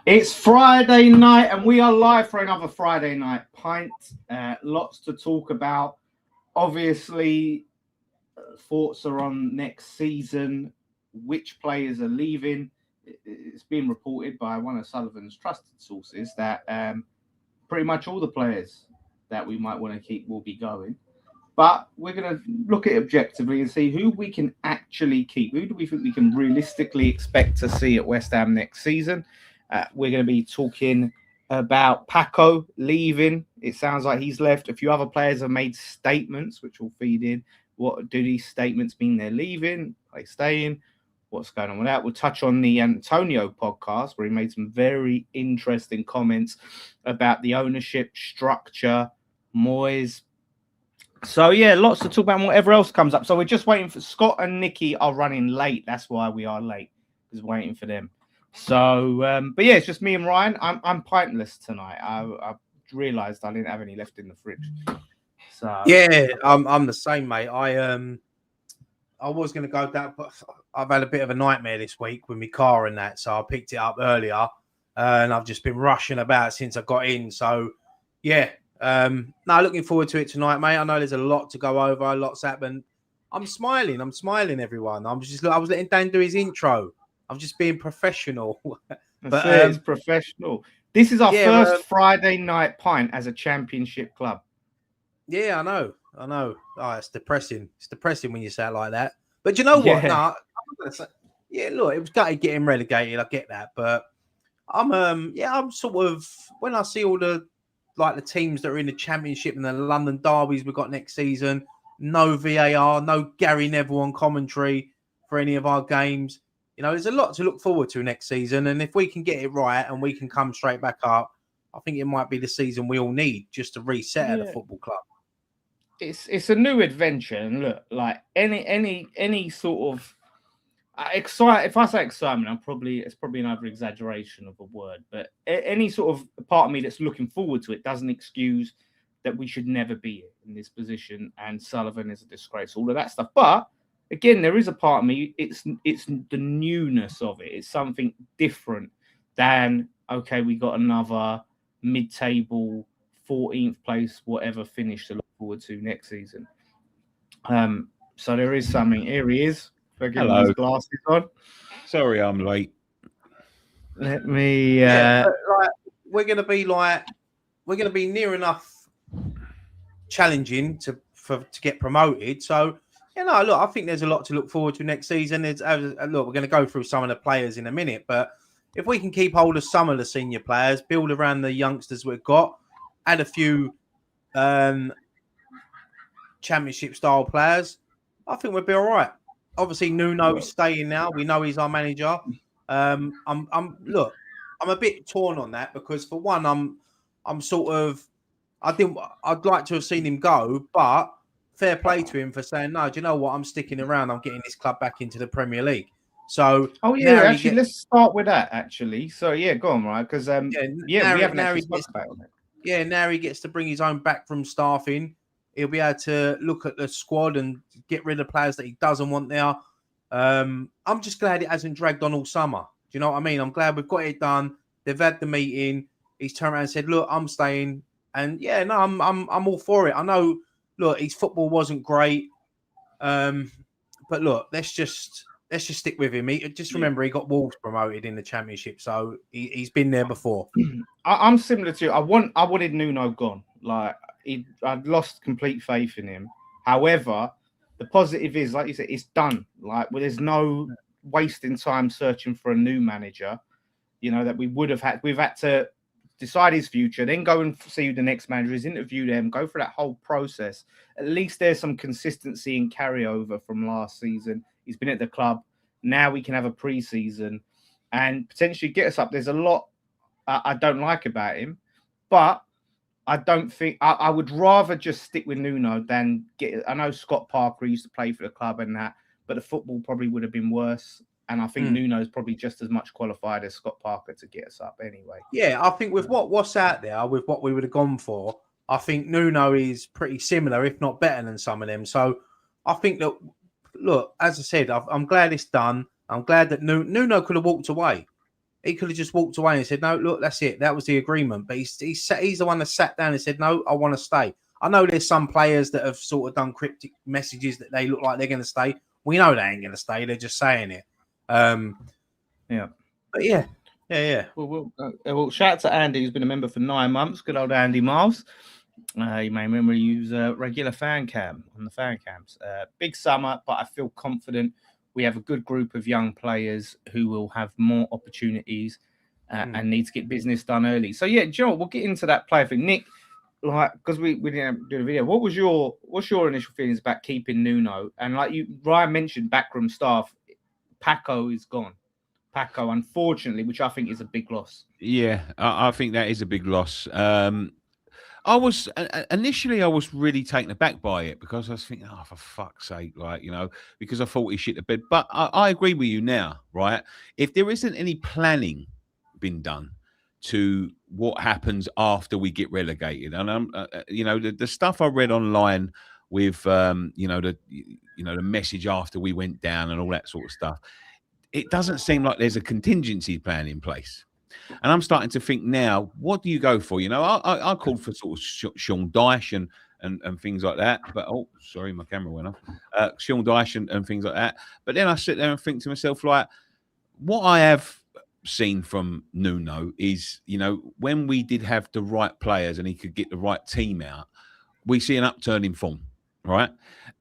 It's Friday night, and we are live for another Friday night pint. Lots to talk about. Obviously, thoughts are on next season. Which players are leaving? It's been reported by one of Sullivan's trusted sources that pretty much all the players that we might want to keep will be going. But we're going to look at it objectively and see who we can actually keep. Who do we think we can realistically expect to see at West Ham next season? We're going to be talking about Paco leaving. It sounds like he's left. A few other players have made statements, which will feed in. What do these statements mean? They're leaving? Are they staying? What's going on with that? We'll touch on the Antonio podcast where he made some very interesting comments about the ownership structure, Moyes. So, yeah, lots to talk about and whatever else comes up. So we're just waiting for Scott and Nikki are running late. That's why we are late, because waiting for them. So, but yeah, it's just me and Ryan. I'm pintless tonight. I realised I didn't have any left in the fridge. So yeah, I'm the same, mate. I was going to go down, but I've had a bit of a nightmare this week with my car and that, so I picked it up earlier, and I've just been rushing about since I got in. So, yeah, no, looking forward to it tonight, mate. I know there's a lot to go over, a lot's happened. I'm smiling, everyone. I was letting Dan do his intro. I'm just being professional. But it's professional. This is our first Friday night pint as a championship club. Yeah, I know. Oh, it's depressing. It's depressing when you say it like that. But you know what? Yeah. No, I'm not gonna say. Yeah, look, it was gutted getting relegated. I get that, but I'm sort of, when I see all the teams that are in the championship and the London derbies we've got next season, no VAR, no Gary Neville on commentary for any of our games. You know, there's a lot to look forward to next season, and if we can get it right and we can come straight back up, I think it might be the season we all need just to reset at the football club. It's a new adventure, and look, like any sort of excite. If I say excitement, it's probably another exaggeration of a word, but any sort of part of me that's looking forward to it doesn't excuse that we should never be in this position, and Sullivan is a disgrace, all of that stuff. But again, there is a part of me. It's the newness of it. It's something different than, okay, we got another mid-table 14th place, whatever finish to look forward to next season. So there is something. Here he is. Hello. His glasses on. Sorry, I'm late. Let me. We're going to be near enough challenging to get promoted. So, look, I think there's a lot to look forward to next season. Look, we're going to go through some of the players in a minute, but if we can keep hold of some of the senior players, build around the youngsters we've got, add a few championship style players, I think we'll be all right. Obviously, Nuno's staying now. We know he's our manager. I'm a bit torn on that because, for one, I'd like to have seen him go, but fair play to him for saying, no, do you know what? I'm sticking around. I'm getting this club back into the Premier League. So, let's start with that, actually. So, go on, right? Because, we haven't actually spoken about it. Yeah, now he gets to bring his own backroom staff in. He'll be able to look at the squad and get rid of players that he doesn't want there. I'm just glad it hasn't dragged on all summer. Do you know what I mean? I'm glad we've got it done. They've had the meeting. He's turned around and said, look, I'm staying. And I'm all for it. I know, look, his football wasn't great. But look, let's just stick with him. Remember, he got Wolves promoted in the Championship, so he's been there before. I'm similar to you. I wanted Nuno gone. I'd lost complete faith in him. However, the positive is, like you said, it's done. There's no wasting time searching for a new manager. You know, that we would have had. We've had to decide his future, then go and see who the next manager is, interview them, go through that whole process. At least there's some consistency and carryover from last season. He's been at the club. Now we can have a pre-season and potentially get us up. There's a lot I don't like about him, but I don't think I would rather just stick with Nuno than get. I know Scott Parker used to play for the club and that, but the football probably would have been worse. And I think Nuno's probably just as much qualified as Scott Parker to get us up anyway. Yeah, I think with what's out there, with what we would have gone for, I think Nuno is pretty similar, if not better than some of them. So I think that, look, as I said, I'm glad it's done. I'm glad that Nuno could have walked away. He could have just walked away and said, "No, look, that's it. That was the agreement." But he's the one that sat down and said, "No, I want to stay." I know there's some players that have sort of done cryptic messages that they look like they're going to stay. We know they ain't going to stay. They're just saying it. Yeah. But yeah. Well, shout out to Andy, who's been a member for 9 months. Good old Andy Miles. You may remember he used a regular fan cam on the fan cams. Big summer, but I feel confident we have a good group of young players who will have more opportunities and need to get business done early. So yeah, Joe, we'll get into that player thing. Nick, like, because we didn't do the video, what's your initial feelings about keeping Nuno? And like Ryan mentioned, backroom staff, Paco is gone. Paco, unfortunately, which I think is a big loss. Yeah, I think that is a big loss. I was initially really taken aback by it because I was thinking, oh, for fuck's sake, like, because I thought he shit the bed. But I agree with you now, right? If there isn't any planning been done to what happens after we get relegated, and the stuff I read online with the message after we went down and all that sort of stuff, it doesn't seem like there's a contingency plan in place. And I'm starting to think now, what do you go for? I called for sort of Sean Dyche and things like that. But, oh, sorry, my camera went off. Sean Dyche and things like that. But then I sit there and think to myself, like, what I have seen from Nuno is, when we did have the right players and he could get the right team out, we see an upturn in form. Right.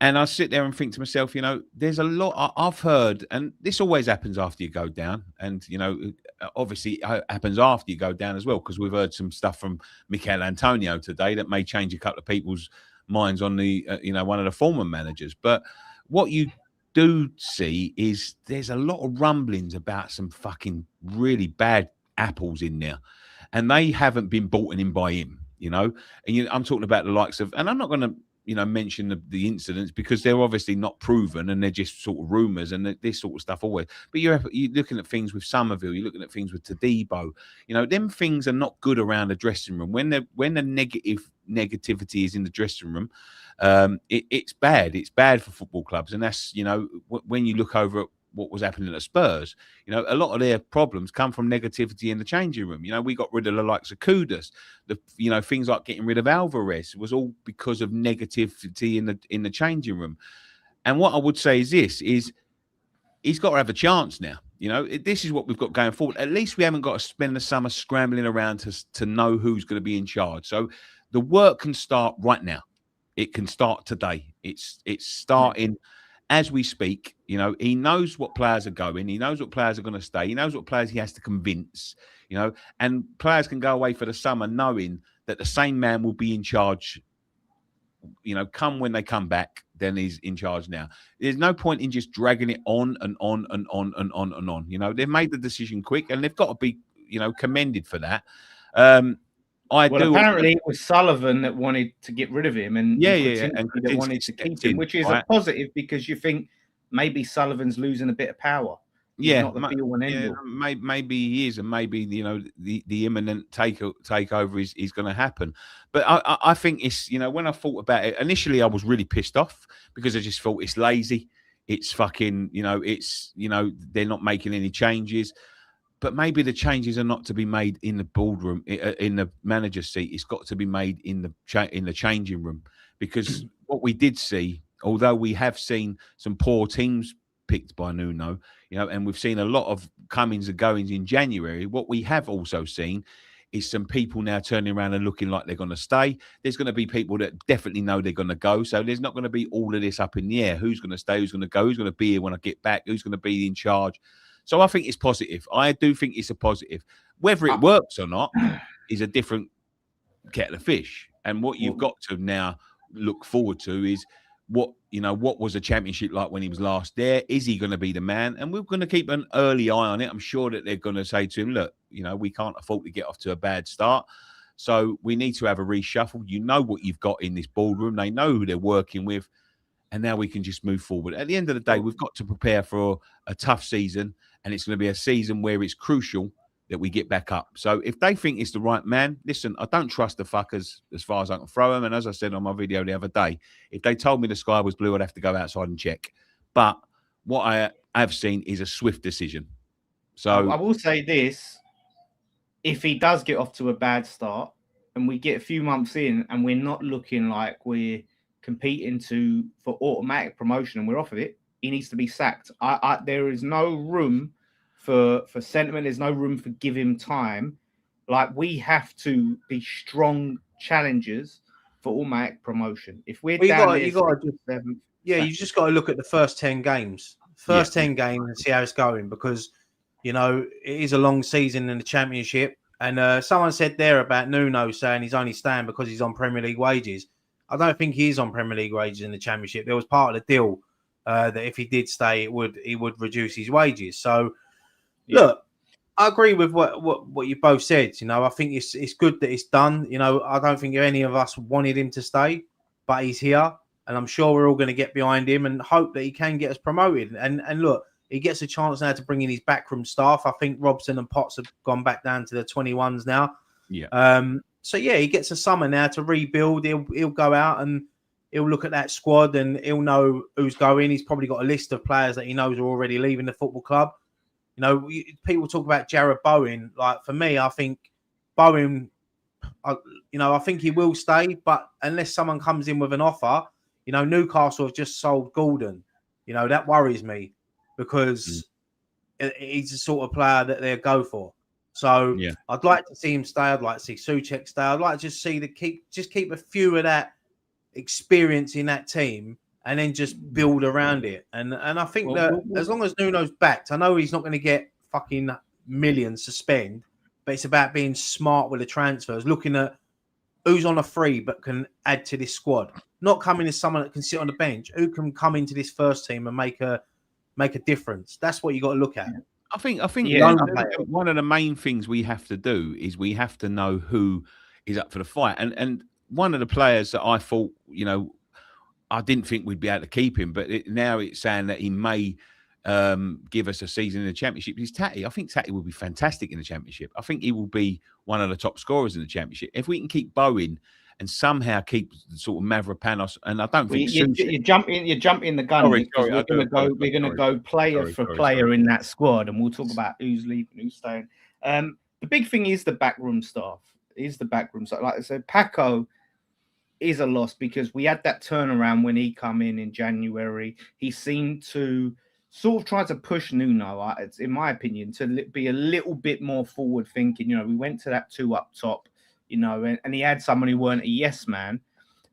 And I sit there and think to myself, there's a lot I've heard, and this always happens after you go down. And, obviously it happens after you go down as well, because we've heard some stuff from Mikel Antonio today that may change a couple of people's minds on the, one of the former managers. But what you do see is there's a lot of rumblings about some fucking really bad apples in there, and they haven't been bought in by him, And I'm talking about the likes of, and I'm not going to, mention the incidents because they're obviously not proven and they're just sort of rumours and this sort of stuff always. But you're looking at things with Somerville, you're looking at things with Tadibo. Them things are not good around the dressing room. When the negativity is in the dressing room, it's bad. It's bad for football clubs, and that's when you look over at what was happening at Spurs, a lot of their problems come from negativity in the changing room. We got rid of the likes of Kudus, things like getting rid of Alvarez was all because of negativity in the changing room. And what I would say is this: is he's got to have a chance now. This is what we've got going forward. At least we haven't got to spend the summer scrambling around to know who's going to be in charge. So the work can start right now. It can start today. It's starting. As we speak, he knows what players are going. He knows what players are going to stay. He knows what players he has to convince, and players can go away for the summer knowing that the same man will be in charge, come when they come back, then he's in charge now. There's no point in just dragging it on and on and on and on and on. They've made the decision quick and they've got to be, commended for that. Apparently it was Sullivan that wanted to get rid of him, and that wanted to keep him, which is a positive because you think maybe Sullivan's losing a bit of power. He's not the be-all and end-all. Maybe he is, and maybe the imminent takeover is going to happen. But I think it's when I thought about it initially, I was really pissed off because I just thought it's lazy, it's fucking they're not making any changes. But maybe the changes are not to be made in the boardroom, in the manager's seat. It's got to be made in the changing room, because what we did see, although we have seen some poor teams picked by Nuno, and we've seen a lot of comings and goings in January. What we have also seen is some people now turning around and looking like they're going to stay. There's going to be people that definitely know they're going to go. So there's not going to be all of this up in the air. Who's going to stay? Who's going to go? Who's going to be here when I get back? Who's going to be in charge? So I think it's positive. I do think it's a positive. Whether it works or not is a different kettle of fish. And what you've got to now look forward to is what was a championship like when he was last there? Is he going to be the man? And we're going to keep an early eye on it. I'm sure that they're going to say to him, look, we can't afford to get off to a bad start. So we need to have a reshuffle. You know what you've got in this boardroom. They know who they're working with. And now we can just move forward. At the end of the day, we've got to prepare for a tough season. And it's going to be a season where it's crucial that we get back up. So if they think it's the right man, listen, I don't trust the fuckers as far as I can throw them. And as I said on my video the other day, if they told me the sky was blue, I'd have to go outside and check. But what I have seen is a swift decision. So I will say this: if he does get off to a bad start, and we get a few months in, and we're not looking like we're competing for automatic promotion, and we're off of it, he needs to be sacked. There is no room for sentiment. There's no room for give him time. Like, we have to be strong challengers for automatic promotion. If we're down there, you just got to look at the first 10 games, 10 games, and see how it's going, because it is a long season in the Championship. And someone said there about Nuno saying he's only staying because he's on Premier League wages. I don't think he is on Premier League wages in the Championship. There was part of the deal that if he did stay, he would reduce his wages. So, look, I agree with what you both said. I think it's good that it's done. I don't think any of us wanted him to stay, but he's here, and I'm sure we're all going to get behind him and hope that he can get us promoted. And look, he gets a chance now to bring in his backroom staff. I think Robson and Potts have gone back down to the 21s now. Yeah. So yeah, he gets a summer now to rebuild. He'll go out and he'll look at that squad and he'll know who's going. He's probably got a list of players that he knows are already leaving the football club. People talk about Jared Bowen. Like, for me, I think Bowen, I think he will stay, but unless someone comes in with an offer, Newcastle have just sold Gordon. That worries me, because he's the sort of player that they'll go for. So yeah. I'd like to see him stay. I'd like to see Souček stay. I'd like to just see keep a few of that experience in that team, and then just build around it. And I think as long as Nuno's backed, I know he's not going to get fucking millions to spend, but it's about being smart with the transfers, looking at who's on a free but can add to this squad. Not coming as someone that can sit on the bench, who can come into this first team and make a difference. That's what you got to look at. I think Yeah, one of the main things we have to do is we have to know who is up for the fight. And one of the players that I thought, I didn't think we'd be able to keep him, but now it's saying that he may give us a season in the Championship. Is Tatty. I think Tatty will be fantastic in the Championship. I think he will be one of the top scorers in the Championship. If we can keep Bowen and somehow keep sort of Mavropanos, and I don't think you jump in the gun. We're going to go player for player in that squad, and we'll talk about who's leaving, who's staying. The big thing is the backroom staff. Like I said, Paco is a loss, because we had that turnaround when he come in January. He seemed to sort of try to push Nuno, in my opinion, to be a little bit more forward thinking. We went to that 2 up top, and he had someone who weren't a yes man.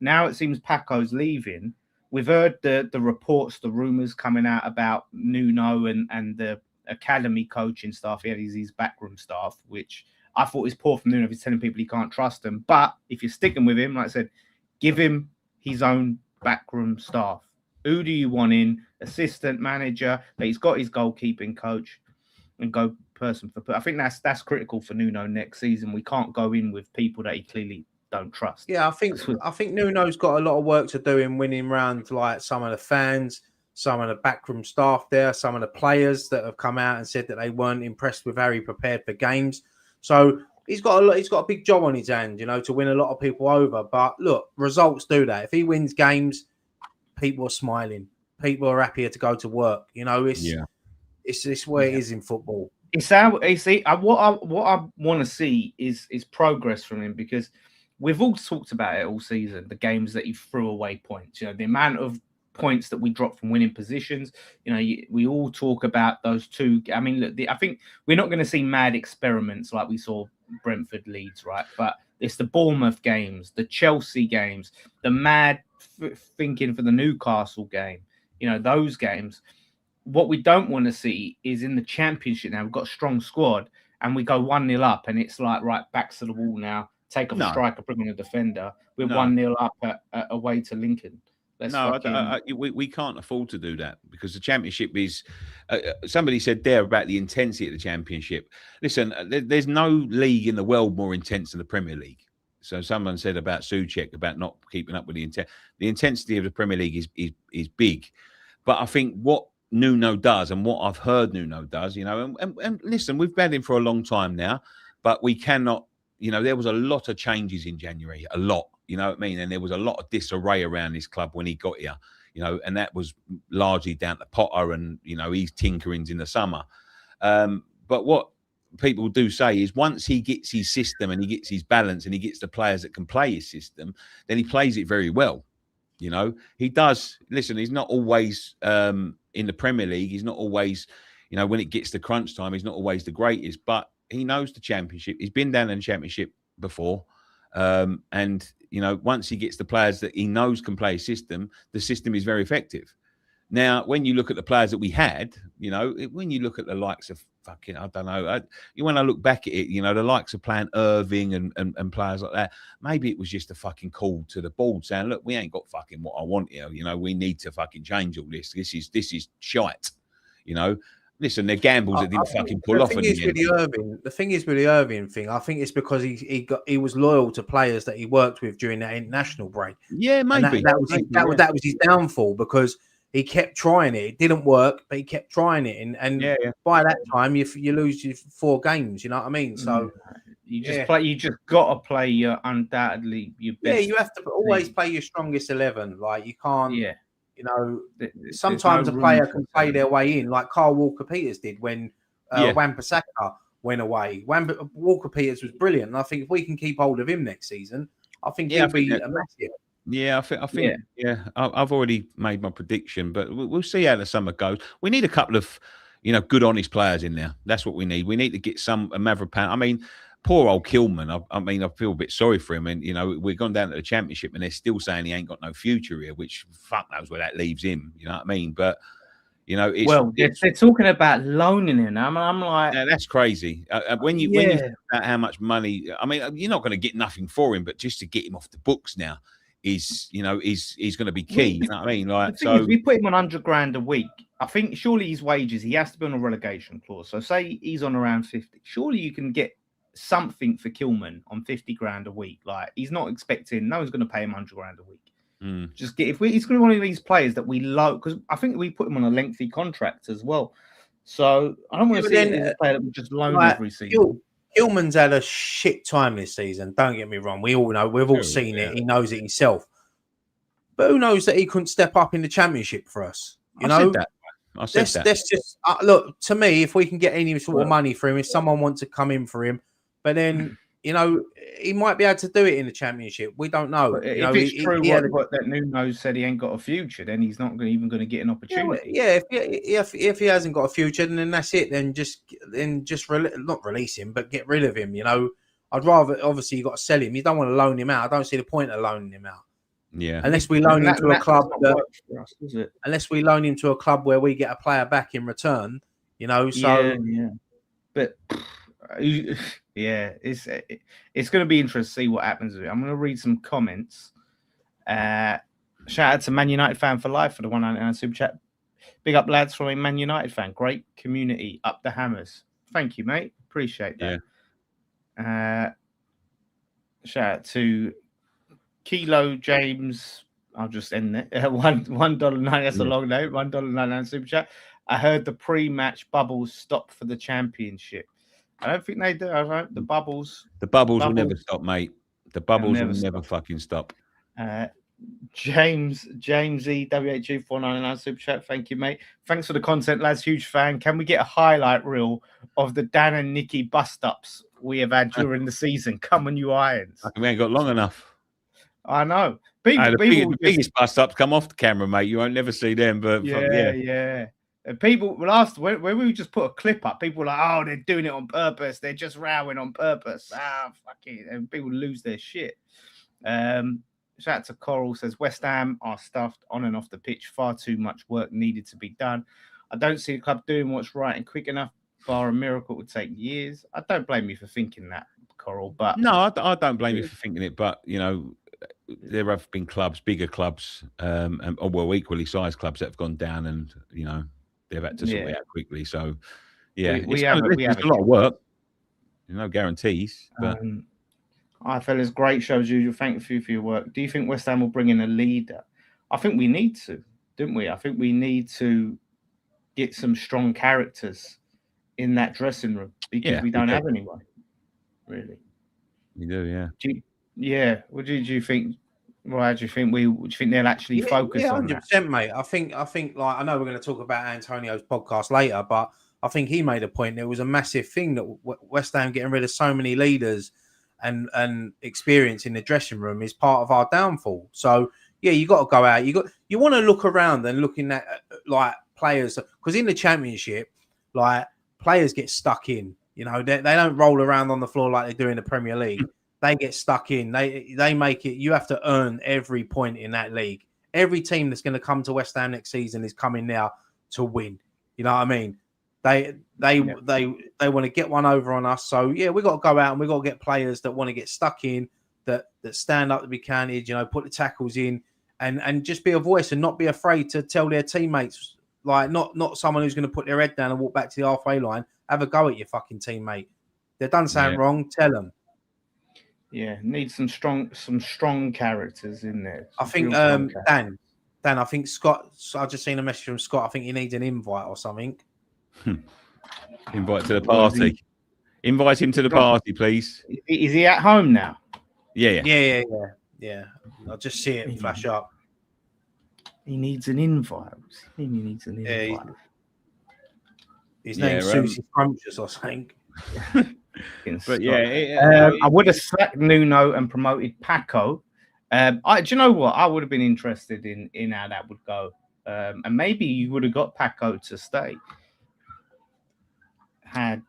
Now it seems Paco's leaving. We've heard the reports, the rumors coming out about Nuno and the academy coaching staff. He had his backroom staff, which I thought was poor from Nuno if he's telling people he can't trust them. But if you're sticking with him, like I said, give him his own backroom staff. Who do you want in? Assistant manager, that he's got his goalkeeping coach, and go person for person. I think that's critical for Nuno next season. We can't go in with people that he clearly don't trust. Yeah, I think Nuno's got a lot of work to do in winning round, like some of the fans, some of the backroom staff there, some of the players that have come out and said that they weren't impressed with how he prepared for games. So he's got a big job on his hand, to win a lot of people over. But look, results do that. If he wins games, people are smiling. People are happier to go to work. It's this way it is in football. What I want to see is progress from him, because we've all talked about it all season. The games that he threw away points. The amount of points that we dropped from winning positions. We all talk about those two. I mean, look, I think we're not going to see mad experiments like we saw Brentford Leeds, right? But it's the Bournemouth games, the Chelsea games, the mad thinking for the Newcastle game. Those games. What we don't want to see is in the Championship now, we've got a strong squad and we go 1-0 up and it's like, right, backs to the wall now, take off a striker, bring in a defender. We're 1-0 up away to Lincoln. We can't afford to do that, because the Championship is. Somebody said there about the intensity of the Championship. Listen, there's no league in the world more intense than the Premier League. So someone said about Souček about not keeping up with the intensity of the Premier League is big. But I think what Nuno does and what I've heard Nuno does, and listen, we've had him for a long time now, but we cannot. There was a lot of changes in January, a lot. You know what I mean? And there was a lot of disarray around this club when he got here, and that was largely down to Potter and, his tinkerings in the summer. But but what people do say is once he gets his system and he gets his balance and he gets the players that can play his system, then he plays it very well. You know, he does. Listen, he's not always in the Premier League. He's not always, you know, when it gets to crunch time, he's not always the greatest, but he knows the Championship. He's been down in the Championship before. And, you know, once he gets the players that he knows can play his system, the system is very effective. Now, when you look at the players that we had, you know, when you look at the likes of fucking, I don't know, when I look back at it, you know, the likes of playing Irving and players like that, maybe it was just a fucking call to the board saying, look, we ain't got fucking what I want here. You know, we need to fucking change all this. This is shite. You know, listen, they're gambles that didn't fucking pull off. The thing is with the Irving thing, I think it's because he was loyal to players that he worked with during that international break. Yeah, maybe. That was his downfall because he kept trying it. It didn't work, but he kept trying it. And by that time, you lose your 4 games. You know what I mean? So you just play. You just got to play your undoubtedly your best. Yeah, you have to always play your strongest 11. Like you can't. Yeah. You know, sometimes a player can play their way in, like Carl Walker-Peters did when Wan-Bissaka went away. Walker-Peters was brilliant, and I think if we can keep hold of him next season, I think he'll be a massive. Yeah, I think. I've already made my prediction, but we'll see how the summer goes. We need a couple of, you know, good, honest players in there. That's what we need. We need to get a Maverick. I mean, poor old Kilman. I mean, I feel a bit sorry for him. And you know, we've gone down to the Championship, and they're still saying he ain't got no future here. Which fuck knows where that leaves him. You know what I mean? But you know, they're talking about loaning him. I'm like, yeah, that's crazy. When you think about how much money, I mean, you're not going to get nothing for him, but just to get him off the books now is going to be key. You know what I mean? Like, so if we put him on $100,000 a week, I think surely his wages, he has to be on a relegation clause. So say he's on around 50. Surely you can get something for Kilman on $50,000 a week. Like he's not expecting, no one's going to pay him $100,000 a week. Just get he's going to be one of these players that we love because I think we put him on a lengthy contract as well. So I don't want to see a player that we just loan every season. Kilman's had a shit time this season. Don't get me wrong. We all know. We've all seen it. He knows it himself. But who knows that he couldn't step up in the Championship for us? I said that. Let's just look. To me, if we can get any sort of money for him, if someone wants to come in for him, but then you know he might be able to do it in the Championship. We don't know. If it's true what that Nuno said, he ain't got a future. Then he's not even going to get an opportunity. If he hasn't got a future, then that's it. Then just not release him, but get rid of him. You know, I'd rather obviously you got to sell him. You don't want to loan him out. I don't see the point of loaning him out. Yeah, unless we loan him to a club unless we loan him to a club where we get a player back in return. You know, so but. Yeah, it's going to be interesting to see what happens with it. I'm going to read some comments. Shout out to Man United fan for life for the 199 super chat. Big up lads from a Man United fan. Great community. Up the hammers. Thank you, mate. Appreciate that. Yeah. Shout out to Kilo James. I'll just end it. $1.90. That's a long note. $1.99 super chat. I heard the pre-match bubbles stop for the Championship. I don't think they do. The bubbles will never stop, mate. The bubbles will never fucking stop. James E WHU 499 super chat. Thank you, mate. Thanks for the content, lads. Huge fan. Can we get a highlight reel of the Dan and Nicky bust ups we have had during the season? Come on, you irons. We ain't got long enough. I know. The biggest bust ups come off the camera, mate. You won't never see them, but yeah. And people when we just put a clip up, people were like, "Oh, they're doing it on purpose. They're just rowing on purpose." Fuck it, and people lose their shit. Shout out to Coral says West Ham are stuffed on and off the pitch. Far too much work needed to be done. I don't see the club doing what's right and quick enough. Bar a miracle would take years. I don't blame you for thinking that, Coral. But no, I don't blame you for thinking it. But you know, there have been clubs, bigger clubs, equally sized clubs that have gone down, and you know. They've had to sort it out quickly. So, we have a lot of work. No guarantees. But Hi, fellas. Great show as usual. Thank you for your work. Do you think West Ham will bring in a leader? I think we need to, don't we? I think we need to get some strong characters in that dressing room because we don't have anyone, really. We do, yeah. What do you think? Well, do you think they'll actually focus on 100%, mate. I think like I know we're going to talk about Antonio's podcast later, but I think he made a point. There was a massive thing that West Ham getting rid of so many leaders and experience in the dressing room is part of our downfall. So yeah, you got to go out. You want to look around and looking at like players, because in the Championship, like players get stuck in. You know, they don't roll around on the floor like they do in the Premier League. They get stuck in. They make it. You have to earn every point in that league. Every team that's going to come to West Ham next season is coming now to win. You know what I mean? They want to get one over on us. So yeah, we got to go out and we got to get players that want to get stuck in, that stand up to be counted. You know, put the tackles in and just be a voice and not be afraid to tell their teammates. Like not someone who's going to put their head down and walk back to the halfway line. Have a go at your fucking teammate. They've done something wrong. Tell them. Yeah, need some strong characters in there. I think Dan, I think Scott. I've just seen a message from Scott. I think he needs an invite or something. Invite to the party. Invite him to the party, please. Is he at home now? Yeah. I'll just see it flash up. He needs an invite. He needs an invite. His name's Susie Scrumptious or something. But yeah, I would have sacked Nuno and promoted Paco. Do you know what? I would have been interested in how that would go, and maybe you would have got Paco to stay. I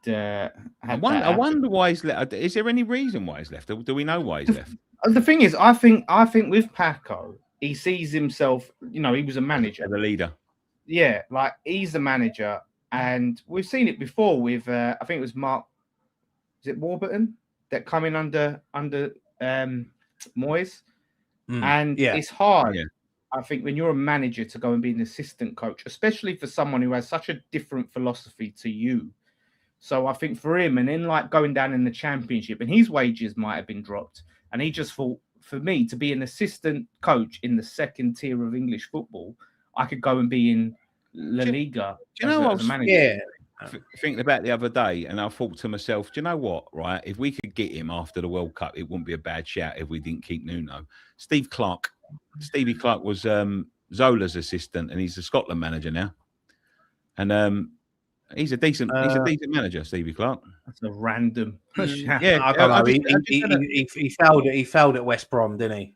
wonder why he's left. Is there any reason why he's left? Do we know why he's left? The thing is, I think with Paco, he sees himself. You know, he was a manager, the leader. Yeah, like he's the manager, and we've seen it before with. I think it was Mark. Is it Warburton that come in under Moyes? And it's hard. Yeah. I think when you're a manager to go and be an assistant coach, especially for someone who has such a different philosophy to you. So I think for him, and then like going down in the Championship, and his wages might have been dropped, and he just thought, for me to be an assistant coach in the second tier of English football, I could go and be in La Liga. Do you know what? As a manager. Yeah. Thinking about the other day, and I thought to myself, do you know what? Right, if we could get him after the World Cup, it wouldn't be a bad shout if we didn't keep Nuno. Stevie Clark was Zola's assistant, and he's the Scotland manager now. And he's a decent manager, Stevie Clark. That's a random shout. Yeah, I don't know. He failed at West Brom, didn't he?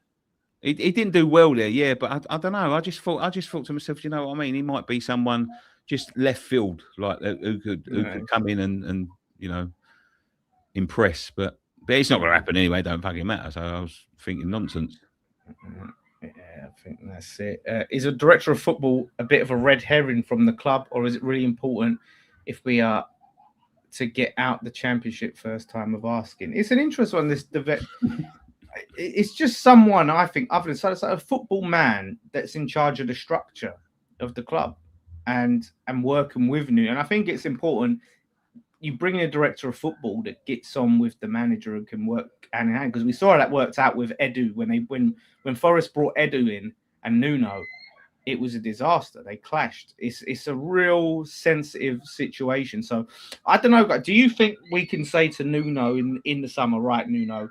He didn't do well there, yeah. But I don't know. I just thought to myself, you know what I mean? He might be someone just left field, like who could come in and you know impress, but it's not going to happen anyway. Don't fucking matter. So I was thinking nonsense. Yeah, I think that's it. Is a director of football a bit of a red herring from the club, or is it really important if we are to get out the Championship first time of asking? It's an interesting one. It's just someone I think other than so a football man that's in charge of the structure of the club. And working with Nuno. And I think it's important you bring in a director of football that gets on with the manager and can work hand in hand. Because we saw that worked out with Edu when Forest brought Edu in and Nuno, it was a disaster. They clashed. It's a real sensitive situation. So I don't know. Do you think we can say to Nuno in the summer, right, Nuno,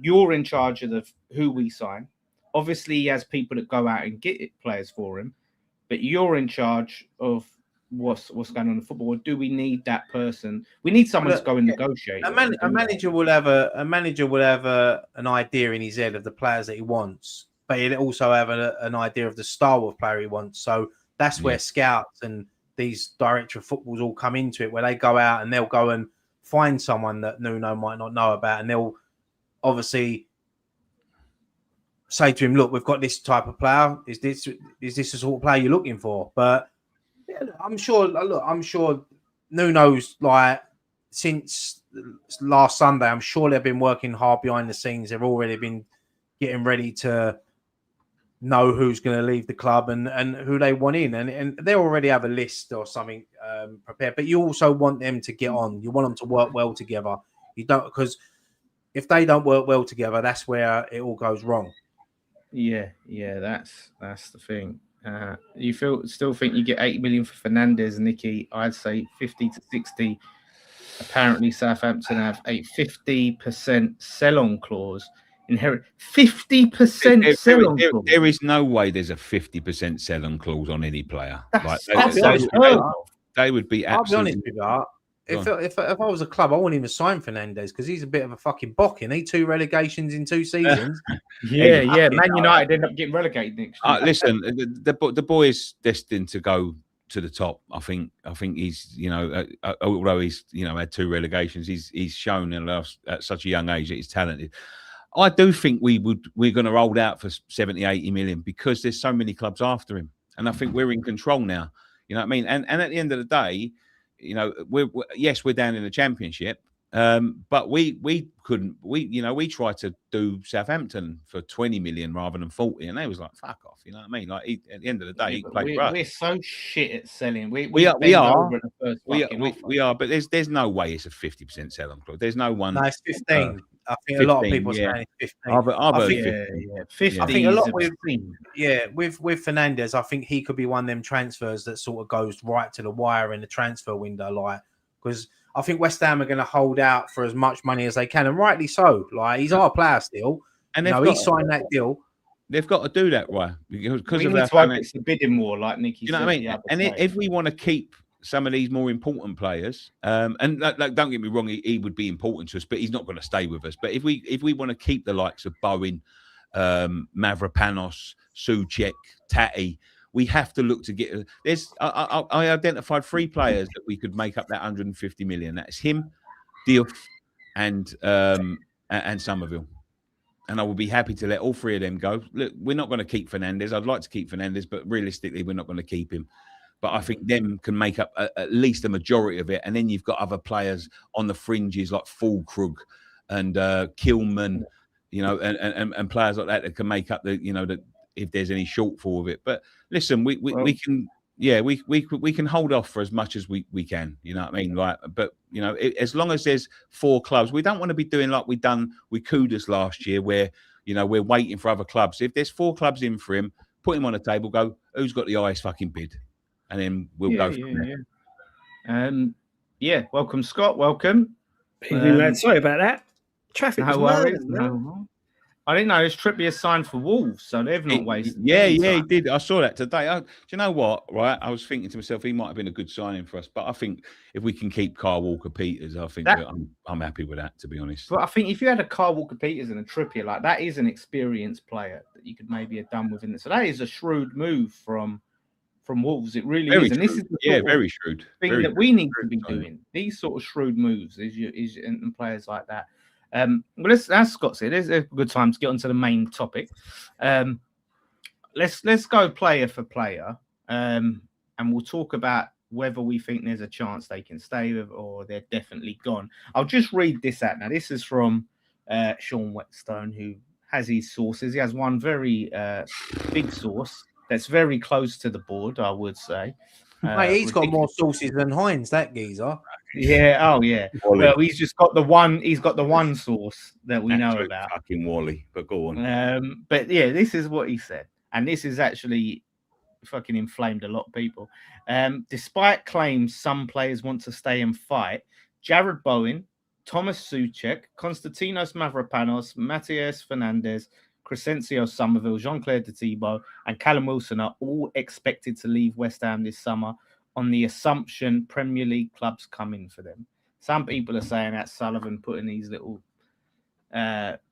you're in charge of who we sign? Obviously, he has people that go out and get players for him. But you're in charge of what's going on in the football. Or do we need that person? We need someone to go and negotiate. A manager will have an idea in his head of the players that he wants, but he'll also have an idea of the style of player he wants. So that's where scouts and these director of footballs all come into it, where they go out and they'll go and find someone that Nuno might not know about, and they'll obviously say to him, look, we've got this type of player. Is this the sort of player you're looking for? But yeah, I'm sure Nuno's like since last Sunday, I'm sure they've been working hard behind the scenes. They've already been getting ready to know who's going to leave the club and who they want in. And they already have a list or something prepared. But you also want them to get on. You want them to work well together. You don't, because if they don't work well together, that's where it all goes wrong. Yeah, that's the thing. You still think you get 80 million for Fernandes, Nicky? I'd say 50 to 60. Apparently, Southampton have a 50% sell-on clause. 50% sell-on clause. There is no way there's a 50% sell-on clause on any player. That's They would be I'll be absolutely. honest with you. If I was a club, I wouldn't even sign Fernandes because he's a bit of a fucking bocking. He 2 relegations in 2 seasons. Yeah. Man United end up getting relegated next year. Listen, the boy is destined to go to the top. I think he's, although he's, had 2 relegations, he's shown at such a young age that he's talented. I do think we're going to hold out for 70, 80 million because there's so many clubs after him. And I think we're in control now. You know what I mean? And at the end of the day, we're down in the Championship. But we tried to do Southampton for 20 million rather than 40, and they was like, fuck off, you know what I mean? Like at the end of the day, we're so shit at selling. We are, but there's no way it's a 50% sell-on clause. There's no one. No, it's 15. I think 15, a lot of people are saying it's 15. I think 50. I think a lot with Fernandes, I think he could be one of them transfers that sort of goes right to the wire in the transfer window, like, because I think West Ham are going to hold out for as much money as they can, and rightly so. Like, he's our player still, and he signed that deal. They've got to do that, right? Because we need to hope it's the bidding war, like Nicky said. You know what I mean? And if we want to keep some of these more important players, and like, don't get me wrong, he would be important to us, but he's not going to stay with us. But if we want to keep the likes of Bowen, Mavropanos, Souček, Tati, we have to look to get. I identified 3 players that we could make up that 150 million. That's him, Diouf, and Somerville. And I would be happy to let all 3 of them go. Look, we're not going to keep Fernandes. I'd like to keep Fernandes, but realistically, we're not going to keep him. But I think them can make up at least a majority of it. And then you've got other players on the fringes like Fulkrug and Kilman, and players like that can make up the if there's any shortfall of it. But listen, we can hold off for as much as we can. You know what I mean? Like, but as long as there's 4 clubs, we don't want to be doing like we done with Kudus last year, where we're waiting for other clubs. If there's 4 clubs in for him, put him on the table. Go, who's got the highest fucking bid? And then we'll go from there. Welcome, Scott. Welcome. Sorry about that. Traffic was worries. No. I didn't know Trippier signed for Wolves, so they've not wasted. Yeah, he did. I saw that today. Do you know what? Right, I was thinking to myself, he might have been a good signing for us. But I think if we can keep Kyle Walker-Peters, I think I'm happy with that, to be honest. But I think if you had a Kyle Walker-Peters and a Trippier, like, that is an experienced player that you could maybe have done within it. So that is a shrewd move from Wolves. It really is. And this is the very shrewd thing that we need to be doing. These sort of shrewd moves and players like that. Well, as Scott said, it's a good time to get onto the main topic. Let's go player for player, and we'll talk about whether we think there's a chance they can stay with or they're definitely gone. I'll just read this out now. This is from Sean Whetstone, who has his sources. He has one very big source that's very close to the board, I would say. Mate, he's got more sources than Hines, that geezer. Yeah. Oh, yeah. Well, he's just got the one. He's got the one source that we know about. Fucking Wally. But go on. But yeah, this is what he said, and this is actually fucking inflamed a lot of people. Despite claims some players want to stay and fight, Jared Bowen, Thomas Souček, Konstantinos Mavropanos, Matías Fernandes, Crescencio Somerville, Jean-Claire Thibaut, and Callum Wilson are all expected to leave West Ham this summer on the assumption Premier League clubs come in for them. Some people are saying that Sullivan putting these little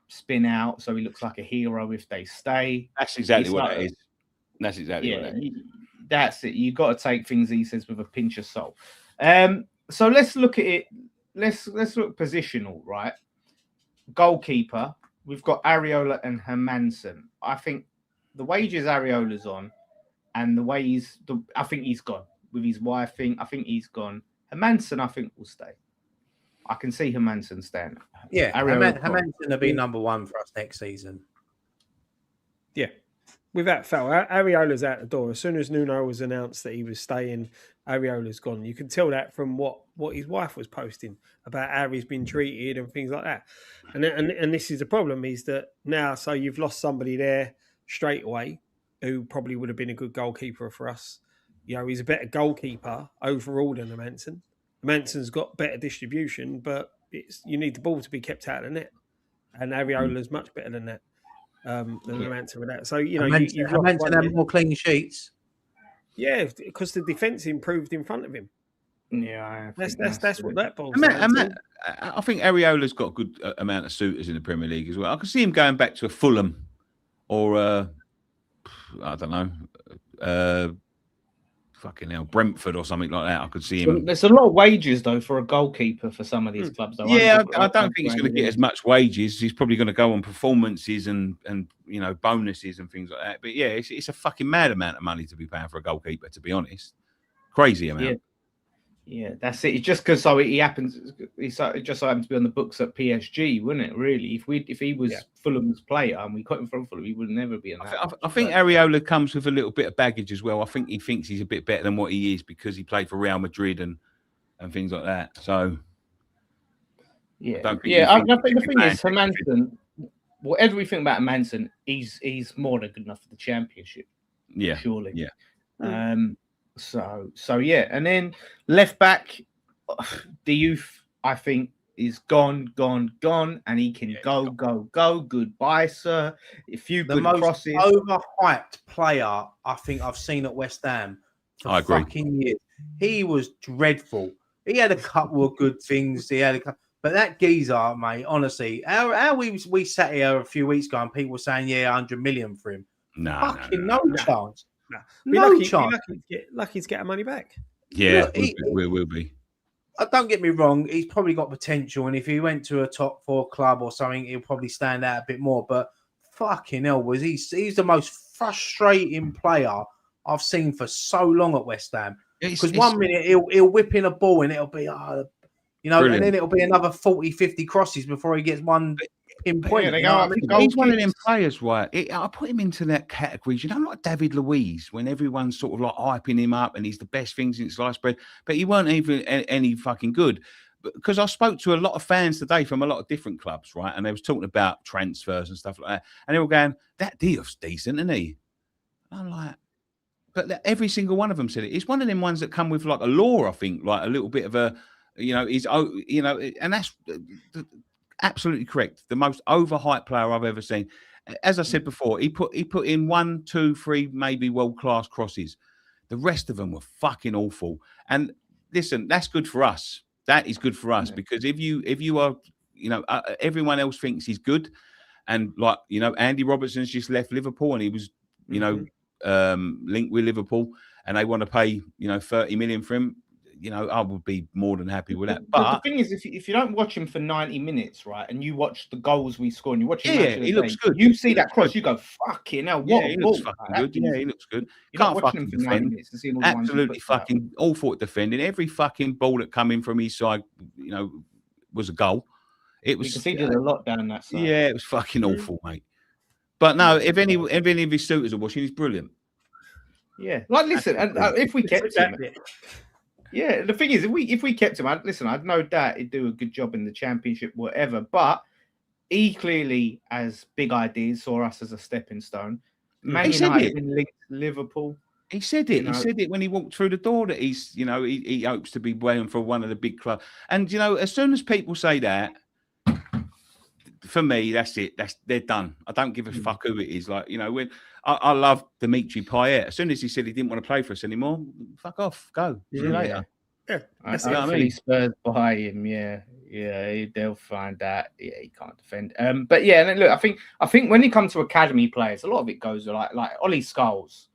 spin out so he looks like a hero if they stay. That's exactly what it is. That's exactly what it is. That's it. You've got to take things he says with a pinch of salt. So let's look at it. Let's look positional, right? Goalkeeper. We've got Areola and Hermansen. I think the wages Areola's on and the way I think he's gone. With his wife thing, I think he's gone. Hermansen, I think, will stay. I can see Hermansen staying. Yeah, Hermansen will be number 1 for us next season. Yeah, without fail. Areola's out the door. As soon as Nuno was announced that he was staying, Areola's gone. You can tell that from what his wife was posting about how he's been treated and things like that. And this is the problem, is that now, so you've lost somebody there straight away who probably would have been a good goalkeeper for us. He's a better goalkeeper overall than Hermansen. Hermansen's got better distribution, but you need the ball to be kept out of the net. And Areola's much better than that, than Hermansen with that. So, Hermansen had more clean sheets. Yeah, because the defence improved in front of him. Yeah, that's what that boils down to. I think Areola's got a good amount of suitors in the Premier League as well. I can see him going back to a Fulham or I don't know, fucking hell, Brentford or something like that. I could see him. There's a lot of wages though for a goalkeeper for some of these clubs. Though. Yeah, I don't think he's going to get as much wages. He's probably going to go on performances and bonuses and things like that. But yeah, it's a fucking mad amount of money to be paying for a goalkeeper. To be honest, crazy amount. Yeah, that's it. It's just because it just so happened to be on the books at PSG, wouldn't it? Really, if he was Fulham's player and we cut him from Fulham, he would never be in that. I think Areola comes with a little bit of baggage as well. I think he thinks he's a bit better than what he is because he played for Real Madrid and things like that. So I think the thing is, Hermansen, whatever we think about Hermansen, he's more than good enough for the Championship. Yeah, surely. Yeah. So yeah, and then left back, the youth I think is gone, and he can go. Goodbye, sir. A few good crosses. The most overhyped player I think I've seen at West Ham for fucking years. He was dreadful. He had a couple of good things. But that geezer, mate, honestly, how we sat here a few weeks ago and people were saying, 100 million for him. No chance. No chance. Lucky to get our money back. Yeah, we will be. Don't get me wrong, he's probably got potential, and if he went to a top 4 club or something, he'll probably stand out a bit more. But fucking hell, he's the most frustrating player I've seen for so long at West Ham. Because 1 minute he'll whip in a ball and it'll be brilliant. And then it'll be another 40, 50 crosses before he gets one pinpoint. He's one of them players, right? I put him into that category, like David Luiz, when everyone's sort of like hyping him up and he's the best thing since sliced bread, but he weren't even any fucking good. Because I spoke to a lot of fans today from a lot of different clubs, right? And they was talking about transfers and stuff like that. And they were going, that Diof's decent, isn't he? And I'm like, but every single one of them said it. It's one of them ones that come with like a law, I think, like a little bit of a, and that's absolutely correct. The most overhyped player I've ever seen. As I said before, he put in 1, 2, 3 maybe world-class crosses. The rest of them were fucking awful. And listen, that's good for us. That is good for us because if you are, everyone else thinks he's good, and like Andy Robertson's just left Liverpool and he was, linked with Liverpool, and they want to pay 30 million for him. I would be more than happy with that. But the thing is, if you don't watch him for 90 minutes, right, and you watch the goals we score, and you watch him, he looks good. You see that cross, you go, fucking hell, what? He looks fucking good. Yeah, he looks good. Can't fucking defend. Absolutely fucking awful at defending. Every fucking ball that come in from his side, was a goal. It was. You conceded a lot down that side. Yeah, it was fucking awful, mate. But no, if any of his suitors are watching, he's brilliant. Yeah, like listen, if we kept him. Yeah, the thing is, if we kept him, I'd no doubt he'd do a good job in the Championship, whatever. But he clearly has big ideas, saw us as a stepping stone. Man United been linked to Liverpool. He said it. He said it when he walked through the door that he's, he hopes to be playing for one of the big clubs. And as soon as people say that, for me, that's it. They're done. I don't give a fuck who it is. Like when I love Dimitri Payet. As soon as he said he didn't want to play for us anymore, fuck off, go. See you later. Yeah, hopefully Spurs buy him. Yeah, they'll find that. Yeah, he can't defend. But yeah, look, I think when you come to academy players, a lot of it goes like Ollie Scholes.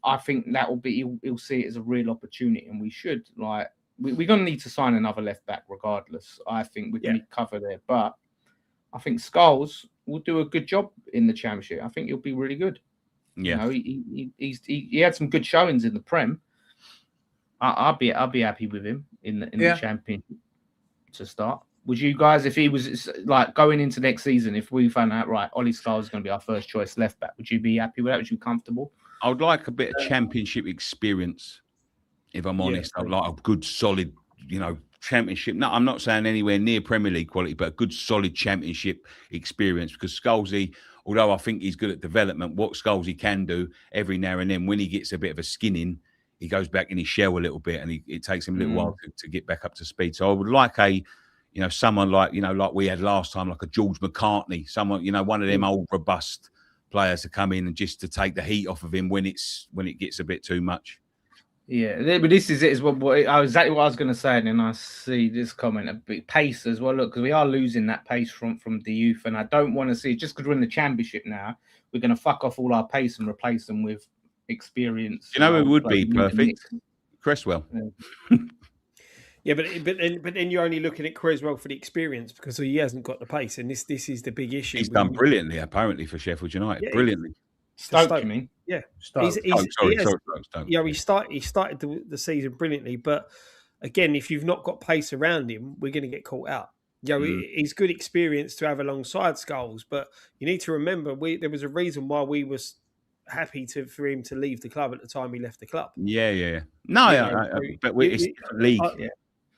I think that will be he'll see it as a real opportunity, and we should we're gonna need to sign another left back regardless. I think we can need cover there, but I think Scholes will do a good job in the Championship. I think he'll be really good. Yeah, he had some good showings in the Prem. I'll be happy with him in the Championship to start. Would you guys, if he was like going into next season, if we found out right, Ollie Scholes is going to be our first choice left back, would you be happy with that? Would you be comfortable? I would like a bit of Championship experience. If I'm honest, I'd like a good solid, Championship. No, I'm not saying anywhere near Premier League quality, but a good solid Championship experience. Because Scholesy, although I think he's good at development, what Scholesy can do every now and then when he gets a bit of a skin in, he goes back in his shell a little bit, and it takes him a little while to get back up to speed. So I would like someone like like we had last time, like a George McCartney, someone one of them old robust players to come in and just to take the heat off of him when it gets a bit too much. Yeah, but this is it. Is exactly what I was going to say, and then I see this comment a bit pace as well. Look, because we are losing that pace from the youth, and I don't want to see just because we're in the championship now, we're going to fuck off all our pace and replace them with experience. You know, it would be perfect. Cresswell. Yeah, but then you're only looking at Creswell for the experience because he hasn't got the pace, and this is the big issue. He's done brilliantly, apparently, for Sheffield United. Yeah, brilliantly. Stoke, you mean? Yeah, Stoke. Stoke. Yeah, he started the season brilliantly, but again, if you've not got pace around him, we're going to get caught out. He's good experience to have alongside Scholes, but you need to remember there was a reason why we was happy for him to leave the club at the time he left the club. Yeah. No, but it's different league.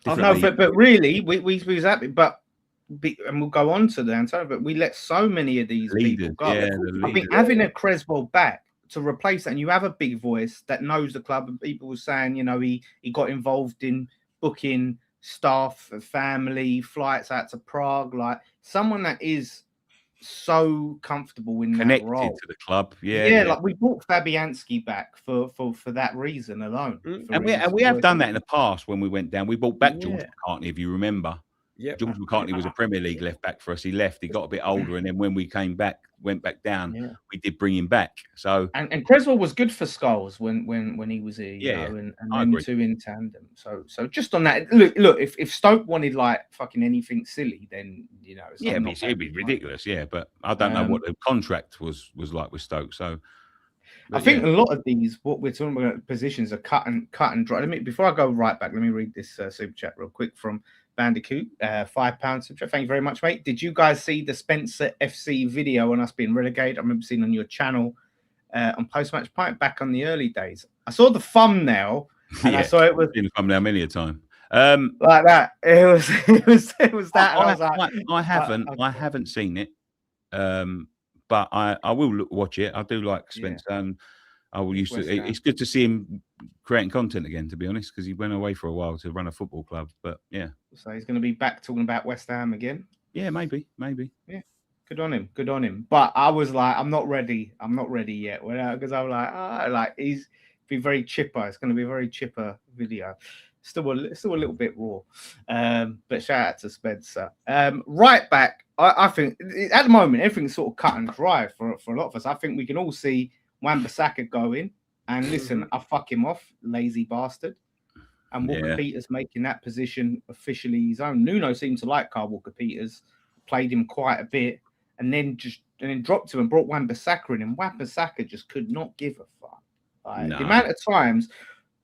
But really, we was happy, and we'll go on to the Antonio, but we let so many of these people go. I think having a Creswell back to replace that, and you have a big voice that knows the club, and people were saying, he got involved in booking staff, family, flights out to Prague, like someone that is so comfortable in connected that role to the club. Like we brought Fabianski back for that reason alone. And we have done that in the past when we went down. We brought back George McCartney, if you remember. Yeah, George McCartney was a Premier League left back for us. He left. He got a bit older, and then when we went back down, we did bring him back. So and Creswell was good for Scholes when he was here, and them two in tandem. So just on that, look, if Stoke wanted like fucking anything silly, then it'd be ridiculous. Yeah, but I don't know what the contract was like with Stoke. So I think a lot of these, what we're talking about, positions are cut and dry. Before I go right back, let me read this super chat real quick from Bandicoot, £5 super chat. Thank you very much, mate. Did you guys see the Spencer FC video on us being relegated? I remember seeing on your channel on Post-Match Pint back on the early days. I saw the thumbnail, and I saw it was seen the thumbnail many a time. Like that. It was that. I was like, I haven't seen it. But I will watch it. I do like Spencer, and I will used to. It's good to see him creating content again, to be honest, because he went away for a while to run a football club. But yeah, so he's going to be back talking about West Ham again. Yeah, maybe. Yeah, good on him. But I was like, I'm not ready yet, because I was like, he's be very chipper. It's going to be a very chipper video. Still a little bit raw. But shout out to Spencer. Right back, I think at the moment everything's sort of cut and dry for a lot of us. I think we can all see Wan-Bissaka going, and listen, I fuck him off, lazy bastard. And Walker Peters making that position officially his own. Nuno seemed to like Kyle Walker Peters, played him quite a bit, and then dropped him and brought Wan-Bissaka in, and Wan-Bissaka just could not give a fuck. The amount of times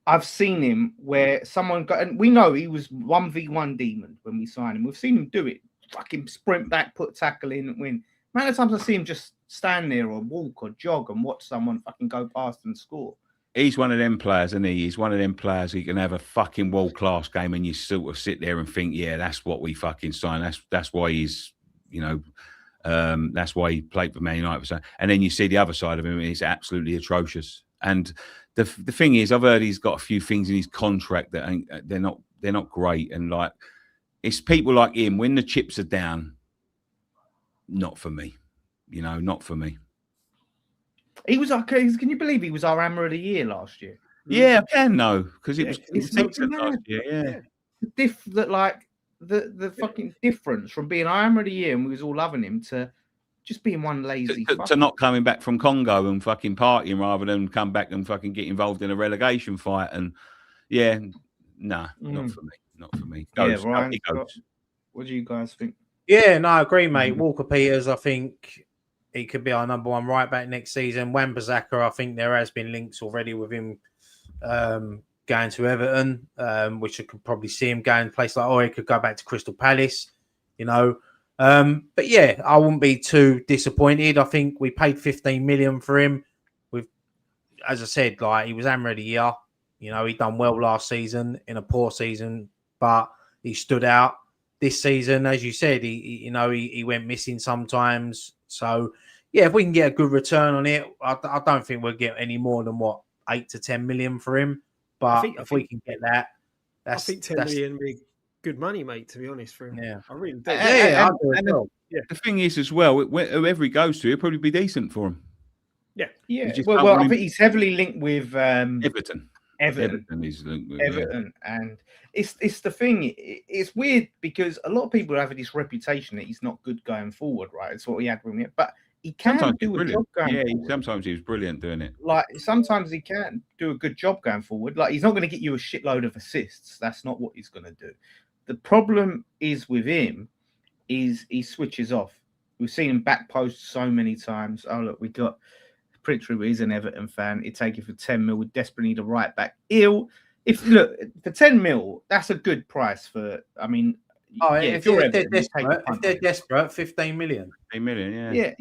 I've seen him where someone got, and we know he was 1v1 demon when we signed him. We've seen him do it, fucking sprint back, put a tackle in, and win. The amount of times I see him just stand there or walk or jog and watch someone fucking go past and score. He's one of them players, isn't he? He's one of them players who can have a fucking world-class game and you sort of sit there and think, yeah, that's what we fucking signed. That's why he's, that's why he played for Man United. And then you see the other side of him, and he's absolutely atrocious. And the thing is, I've heard he's got a few things in his contract that they're not great. And like, it's people like him, when the chips are down, not for me. Not for me. He was can you believe he was our Hammer of the Year last year? Yeah, I can because it was excellent last year. Yeah. The fucking difference from being our Hammer of the Year and we was all loving him to just being one lazy to not coming back from Congo and fucking partying rather than come back and fucking get involved in a relegation fight. And not for me. Not for me. Ryan, what do you guys think? Yeah, no, I agree, mate. Walker Peters, I think he could be our number one right back next season. Wan-Bissaka, I think there has been links already with him going to Everton, which I could probably see him going to a place like, he could go back to Crystal Palace, But yeah, I wouldn't be too disappointed. I think we paid 15 million for him. As I said, like, he was Hammer of the Year. He done well last season in a poor season, but he stood out. This season, as you said, he went missing sometimes. So, yeah, if we can get a good return on it, I don't think we'll get any more than 8 to 10 million for him. But if we can get that, I think 10 million would be good money, mate. To be honest, for him, yeah, I really do. The thing is, as well, whoever he goes to, it'll probably be decent for him. Yeah. Well, I think he's heavily linked with Everton. Everton. is linked with Everton, and it's the thing. It's weird because a lot of people have this reputation that he's not good going forward, right? It's what we had with him, but he can Sometimes he's do a brilliant. job going Yeah, forward. sometimes he was brilliant doing it. Like sometimes he can do a good job going forward. Like he's not going to get you a shitload of assists. That's not what he's going to do. The problem is with him is he switches off. We've seen him back post so many times. Oh look, we got Prince Ruby. He's an Everton fan. He'd take it for 10 mil. We desperately need a right back. If look for 10 mil, that's a good price for. I mean, if they're desperate, 15 million. 15 million, yeah.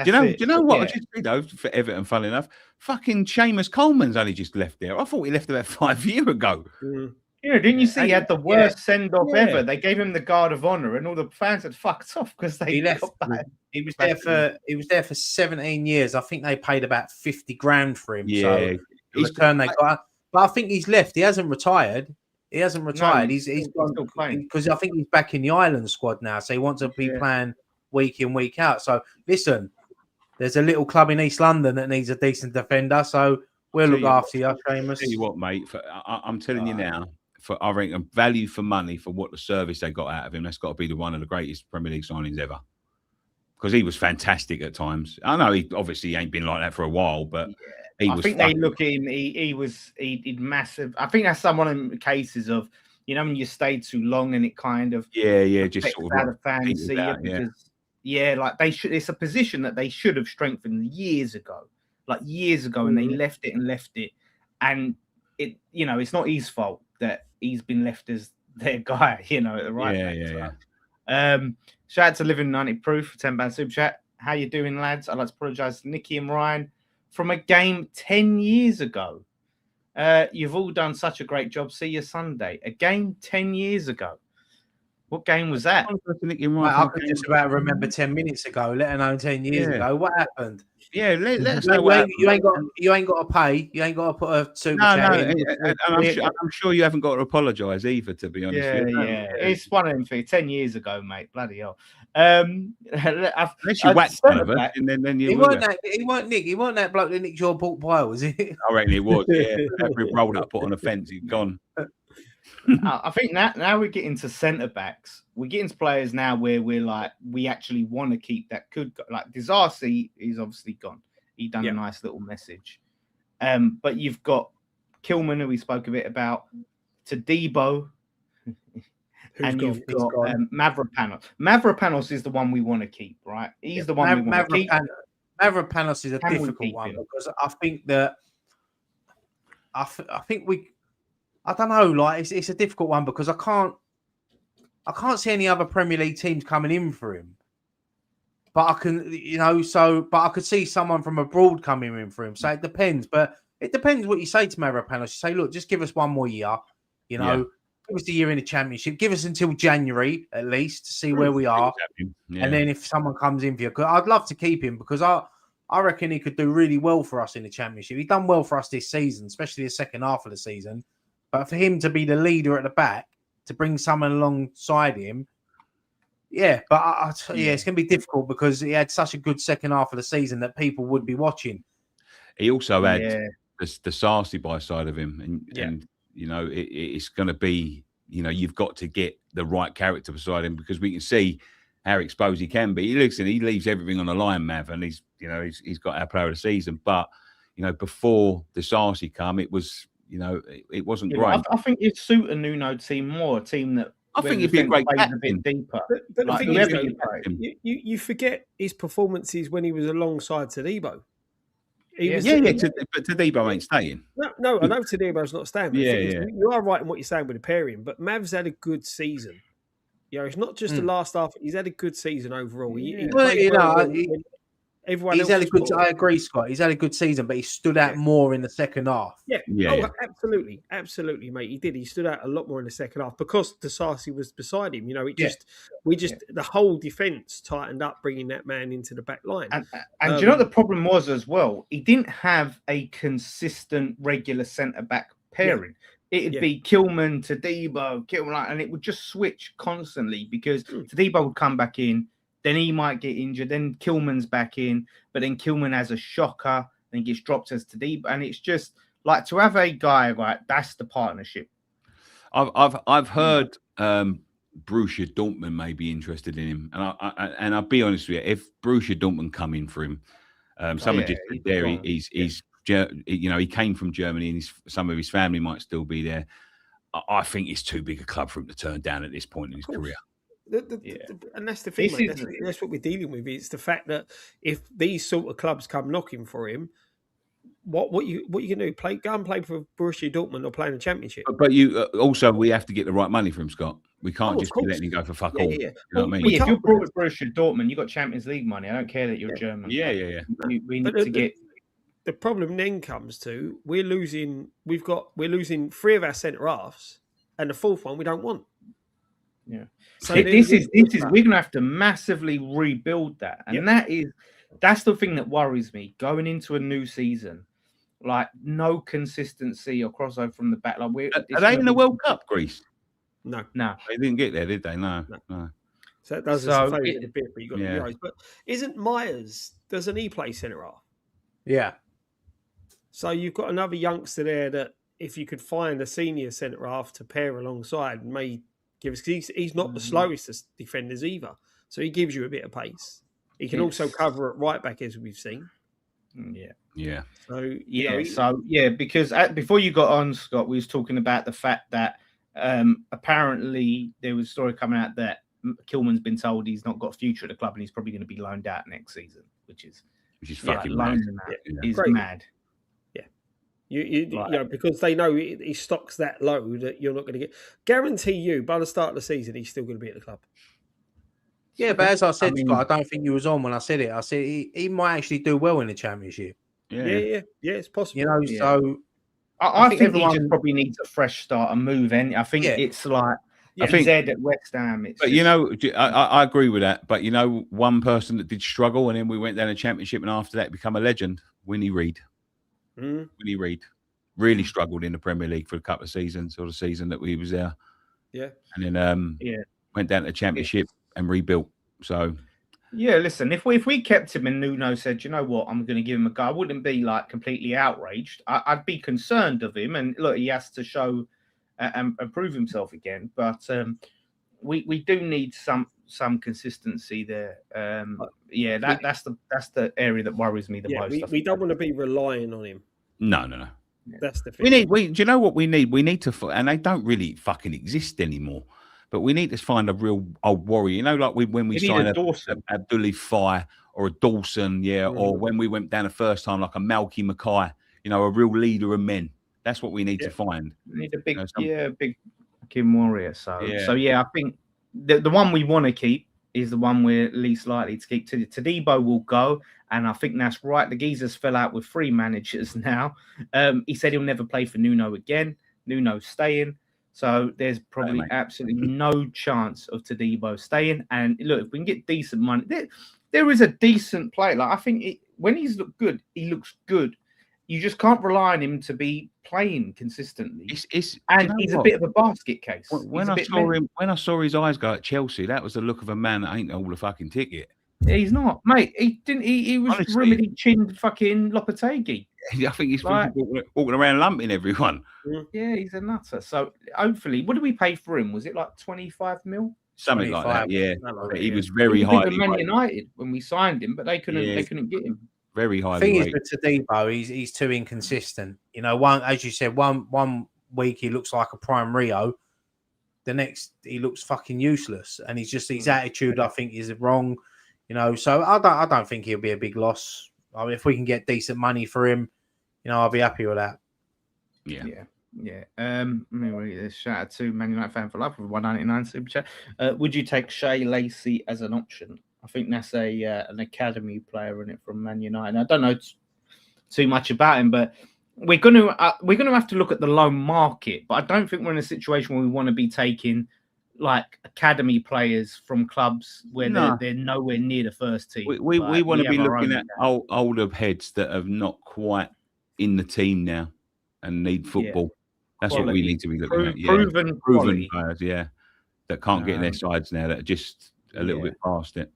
Do you know what? I just think though for Everton, funnily enough, fucking Seamus Coleman's only just left there. I thought he left about 5 years ago. Yeah, didn't you see he had the worst send off ever? They gave him the Guard of Honor, and all the fans had fucked off because they left. He was there for 17 years. I think they paid about 50 grand for him. Yeah, so the return they got. But I think he's left. He hasn't retired. No, he's gone because I think he's back in the Island squad now. So he wants to be playing week in, week out. So listen, there's a little club in East London that needs a decent defender. So we'll look after you, Seamus. Tell you what, mate. I'm telling you now. I reckon value for money for what the service they got out of him. That's got to be one of the greatest Premier League signings ever. Because he was fantastic at times. I know he obviously ain't been like that for a while, but he was. I think they look in. He did massive. I think that's one of the cases of when you stay too long and it kind of just sort of out of fans see you because like they should. It's a position that they should have strengthened years ago, and they left it, and it it's not his fault that he's been left as their guy, at the right time. Shout out to Living 90 Proof for £10 super chat. How you doing, lads? I'd like to apologise to Nicky and Ryan from a game 10 years ago. You've all done such a great job. See you Sunday. A game 10 years ago. What game was that? I could just about remember 10 minutes ago, let alone 10 years ago. What happened? Yeah, let us know. You ain't got to pay. You ain't got to put a super chat in. And I'm sure you haven't got to apologise either. To be honest, it's one of them things. 10 years ago, mate. Bloody hell. Unless you whacked one of us, and then you. He weren't Nick. He weren't that bloke that nicked your pork pie, was he? I reckon he was. Yeah, every rolled up, put on a fence, he's gone. I think now we're getting to centre backs. We're getting to players now where we're like, we actually want to keep that could go. Like Disasi is obviously gone. He done a nice little message. But you've got Kilman, who we spoke a bit about, Todibo, and you've got Mavropanos. Mavropanos is the one we want to keep, right? He's the one we want to keep. Mavropanos is a difficult one because I think that I think we. I don't know. Like it's a difficult one because I can't see any other Premier League teams coming in for him. But I can, but I could see someone from abroad coming in for him. So it depends. But it depends what you say to Mavropanos. You say, look, just give us one more year. Give us the year in the Championship. Give us until January at least to see where we are. Yeah. And then if someone comes in for you, I'd love to keep him because I reckon he could do really well for us in the Championship. He's done well for us this season, especially the second half of the season. But for him to be the leader at the back, to bring someone alongside him, it's going to be difficult because he had such a good second half of the season that people would be watching. He also had the Sarsi by side of him, and it's going to be, you've got to get the right character beside him because we can see how exposed he can be. He leaves everything on the line, Mav, and he's got our player of the season. But before the Sarsi come, it was. It wasn't great. I think it'd suit a Nuno team more, a team that I think it'd be a great a bit deeper. But the thing is, you forget his performances when he was alongside Todibo. But Todibo ain't staying. No, I know Todibo's not staying. But you are right in what you're saying with the pairing, but Mav's had a good season. It's not just the last half. He's had a good season overall. He's had a good. I agree, Scott. He's had a good season, but he stood out more in the second half. Absolutely, mate. He did. He stood out a lot more in the second half because Disasi was beside him. The whole defence tightened up, bringing that man into the back line. And do you know what the problem was as well? He didn't have a consistent, regular centre back pairing. It'd be Kilman, Todibo, and it would just switch constantly because Todibo would come back in. Then he might get injured. Then Kilman's back in, but then Kilman has a shocker, then gets dropped as Todibo, and it's just Like to have a guy, right? That's the partnership. I've heard Borussia Dortmund may be interested in him, and I'll be honest with you, if Borussia Dortmund come in for him, some of yeah, the there he's you know, he came from Germany, and some of his family might still be there. I think it's too big a club for him to turn down at this point in his career. And that's the thing, mate. That's what we're dealing with. It's the fact that if these sort of clubs come knocking for him, what you can do? Go and play for Borussia Dortmund or play in the Championship. But you also, we have to get the right money for him, Scott. We can't just be letting him go for fuck all. You know what I mean? If you're brought with Borussia Dortmund, you got Champions League money. I don't care that you're German. Yeah. We need to get. The problem then comes to we're losing 3 of our centre halves, and the fourth one we don't want. Yeah. So this is we're gonna have to massively rebuild that, and that's the thing that worries me going into a new season. Like no consistency or crossover from the back. Like are they in the World Cup, Greece? No, they didn't get there, did they? No. So that does us a favour a bit, but you got the Euros. But isn't Myers? Doesn't he play centre half? Yeah. So you've got another youngster there that, if you could find a senior centre half to pair alongside, may give us. He's not the slowest of defenders either, so he gives you a bit of pace. He can also cover at right back, as we've seen. Yeah. So because before you got on, Scott, we was talking about the fact that apparently there was a story coming out that Kilman's been told he's not got a future at the club and he's probably going to be loaned out next season, which is fucking mad. Is mad. You know, because they know he stocks that low that you're not going to get. Guarantee you, by the start of the season, he's still going to be at the club. Yeah, but as I said, Scott, I don't think you was on when I said it. I said he might actually do well in the Championship. Yeah, it's possible. You know, so I think everyone just probably needs a fresh start and move in. I think it's like I think Zed at West Ham. But you know, I agree with that. But you know, one person that did struggle, and then we went down the Championship, and after that become a legend, Winnie Reid. Winnie Reid really struggled in the Premier League for a couple of seasons, or the season that we was there. Yeah, and then went down to the Championship and rebuilt. So listen, if we kept him and Nuno said, you know what, I'm going to give him a go, I wouldn't be like completely outraged. I'd be concerned of him, and look, he has to show and prove himself again. But we do need some consistency there. That's the area that worries me the most. We don't want to be relying on him. No. That's the thing. Do you know what we need? We need to, and they don't really fucking exist anymore. But we need to find a real old warrior. You know, like when we signed Abdullah Fire or a Dawson, or when we went down the first time, like a Malky Mackay. You know, a real leader of men. That's what we need to find. We need a big, big fucking warrior. So I think the one we want to keep is the one we're least likely to keep. Todibo will go, and I think that's right. The geezers fell out with 3 managers now. He said he'll never play for Nuno again. Nuno's staying. So there's probably absolutely no chance of Todibo staying. And look, if we can get decent money, there is a decent player. Like I think when he's looked good, he looks good. You just can't rely on him to be playing consistently. He's a bit of a basket case. When I saw his eyes go at Chelsea, that was the look of a man that ain't all the fucking ticket. He's not, mate. He didn't. He was really chinned fucking Lopetegui. I think he's walking around lumping everyone. Yeah, he's a nutter. So hopefully, what did we pay for him? Was it like 25 mil? Something like that. Yeah, he was very high. Man United when we signed him, but they couldn't get him. Very high. The thing is with Todibo, he's too inconsistent. You know, as you said, one week he looks like a prime Rio, the next he looks fucking useless, and he's just his attitude. I think is wrong. You know, so I don't think he'll be a big loss. I mean, if we can get decent money for him, you know, I'll be happy with that. Yeah. Shout out to Man United fan for life with 199 super chat. Would you take Shea Lacey as an option? I think that's an academy player in it from Man United. I don't know too much about him, but we're gonna have to look at the loan market. But I don't think we're in a situation where we want to be taking like academy players from clubs where they're nowhere near the first team. We want to be looking at older heads that are not quite in the team now and need football. That's what we need to be looking at. Proven players, that can't get in their sides now, that are just a little bit past it.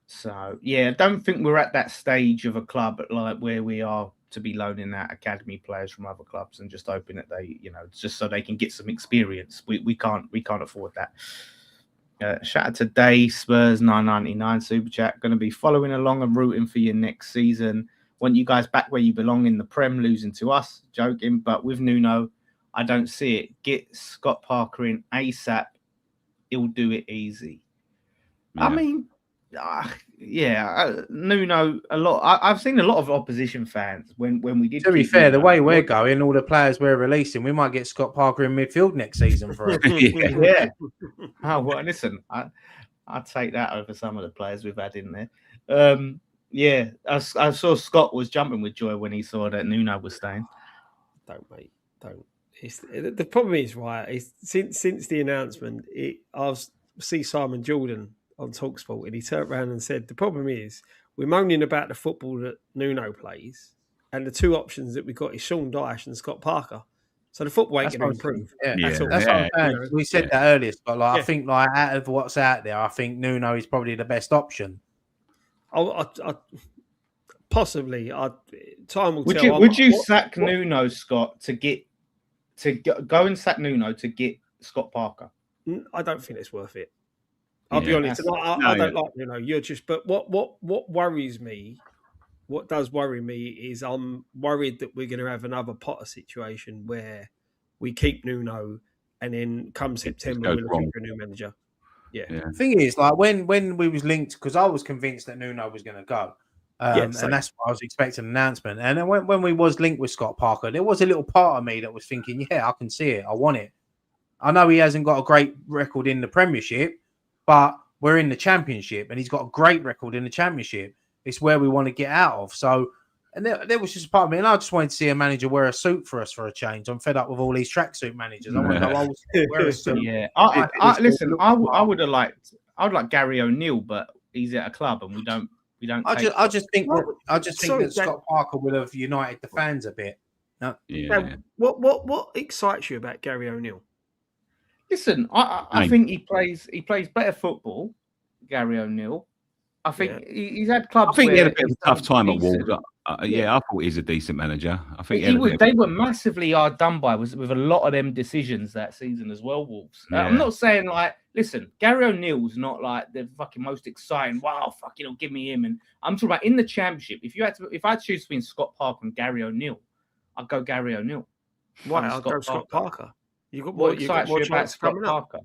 So I don't think we're at that stage of a club like where we are to be loaning out academy players from other clubs and just hoping that they, just so they can get some experience. We can't afford that. Shout out to Day Spurs 999 super chat. Going to be following along and rooting for you next season. Want you guys back where you belong in the Prem, losing to us. Joking, but with Nuno, I don't see it. Get Scott Parker in ASAP. He'll do it easy. Yeah. I mean, Nuno. I've seen a lot of opposition fans when we did. To be fair, the way we're going, all the players we're releasing, we might get Scott Parker in midfield next season for us. Yeah. Oh well, listen, I'd take that over some of the players we've had in there. Yeah, I saw Scott was jumping with joy when he saw that Nuno was staying. Don't, mate. Don't. The problem is, right, since the announcement, I see Simon Jordan on TalkSport, and he turned around and said, the problem is we're moaning about the football that Nuno plays, and the two options that we got is Sean Dyche and Scott Parker. So the football ain't going to improve. That's what I'm saying. We said that earlier, Scott. I think out of what's out there, I think Nuno is probably the best option. Possibly. Time will tell. Would you sack Nuno, Scott, to go and sack Nuno to get Scott Parker? I don't think it's worth it. I'll be honest. I don't like Nuno. You're just. But what worries me? What does worry me is I'm worried that we're going to have another Potter situation where we keep Nuno and then come September we're looking for a new manager. Yeah. The thing is, like when we was linked, because I was convinced that Nuno was going to go, and that's what I was expecting an announcement. And then when we was linked with Scott Parker, there was a little part of me that was thinking, yeah, I can see it, I want it. I know he hasn't got a great record in the Premiership, but we're in the Championship, and he's got a great record in the Championship. It's where we want to get out of. So, and there was just a part of me, and I just wanted to see a manager wear a suit for us for a change. I'm fed up with all these tracksuit managers. I want to go wear a suit. Yeah, listen, I would have liked. I would like Gary O'Neill, but he's at a club, and we don't. I just think that Scott Parker would have united the fans a bit. No. Yeah. Now, what excites you about Gary O'Neill? Listen, I think he plays better football. Gary O'Neill. I think he's had clubs. I think he had a bit of a tough time at Wolves. I thought he's a decent manager. I think they were massively hard done by with a lot of them decisions that season as well. Wolves. I'm not saying listen, Gary O'Neill's not like the fucking most exciting. Wow, fucking, give me him. And I'm talking about in the Championship. If I choose between Scott Parker and Gary O'Neill, I'd go Gary O'Neill. Why? I'll go Scott Parker. You got more about Scott Parker.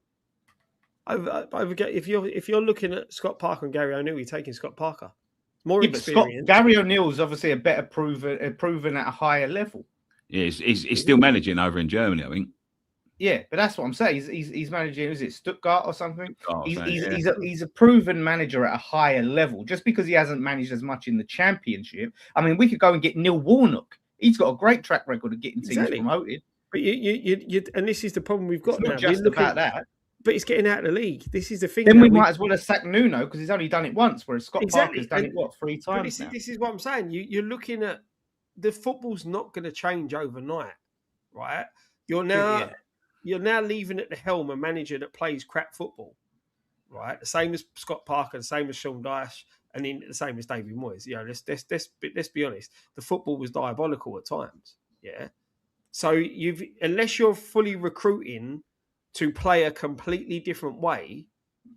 If you're looking at Scott Parker and Gary O'Neill, you're taking Scott Parker. More experience. Gary O'Neill is obviously a better proven at a higher level. Yeah, he's still managing over in Germany, I think. Yeah, but that's what I'm saying. He's managing. Is it Stuttgart or something? He's a proven manager at a higher level. Just because he hasn't managed as much in the Championship, I mean, we could go and get Neil Warnock. He's got a great track record of getting teams promoted. But you and this is the problem we've got. It's not just about that. But he's getting out of the league. This is the thing. Then we might as well have sacked Nuno because he's only done it once, whereas Scott Parker's done it, 3 times now? This is what I'm saying. You're looking at the football's not going to change overnight, right? You're now leaving at the helm a manager that plays crap football, right? The same as Scott Parker, the same as Sean Dyche, and then the same as David Moyes. Let's be honest. The football was diabolical at times, yeah. So unless you're fully recruiting to play a completely different way,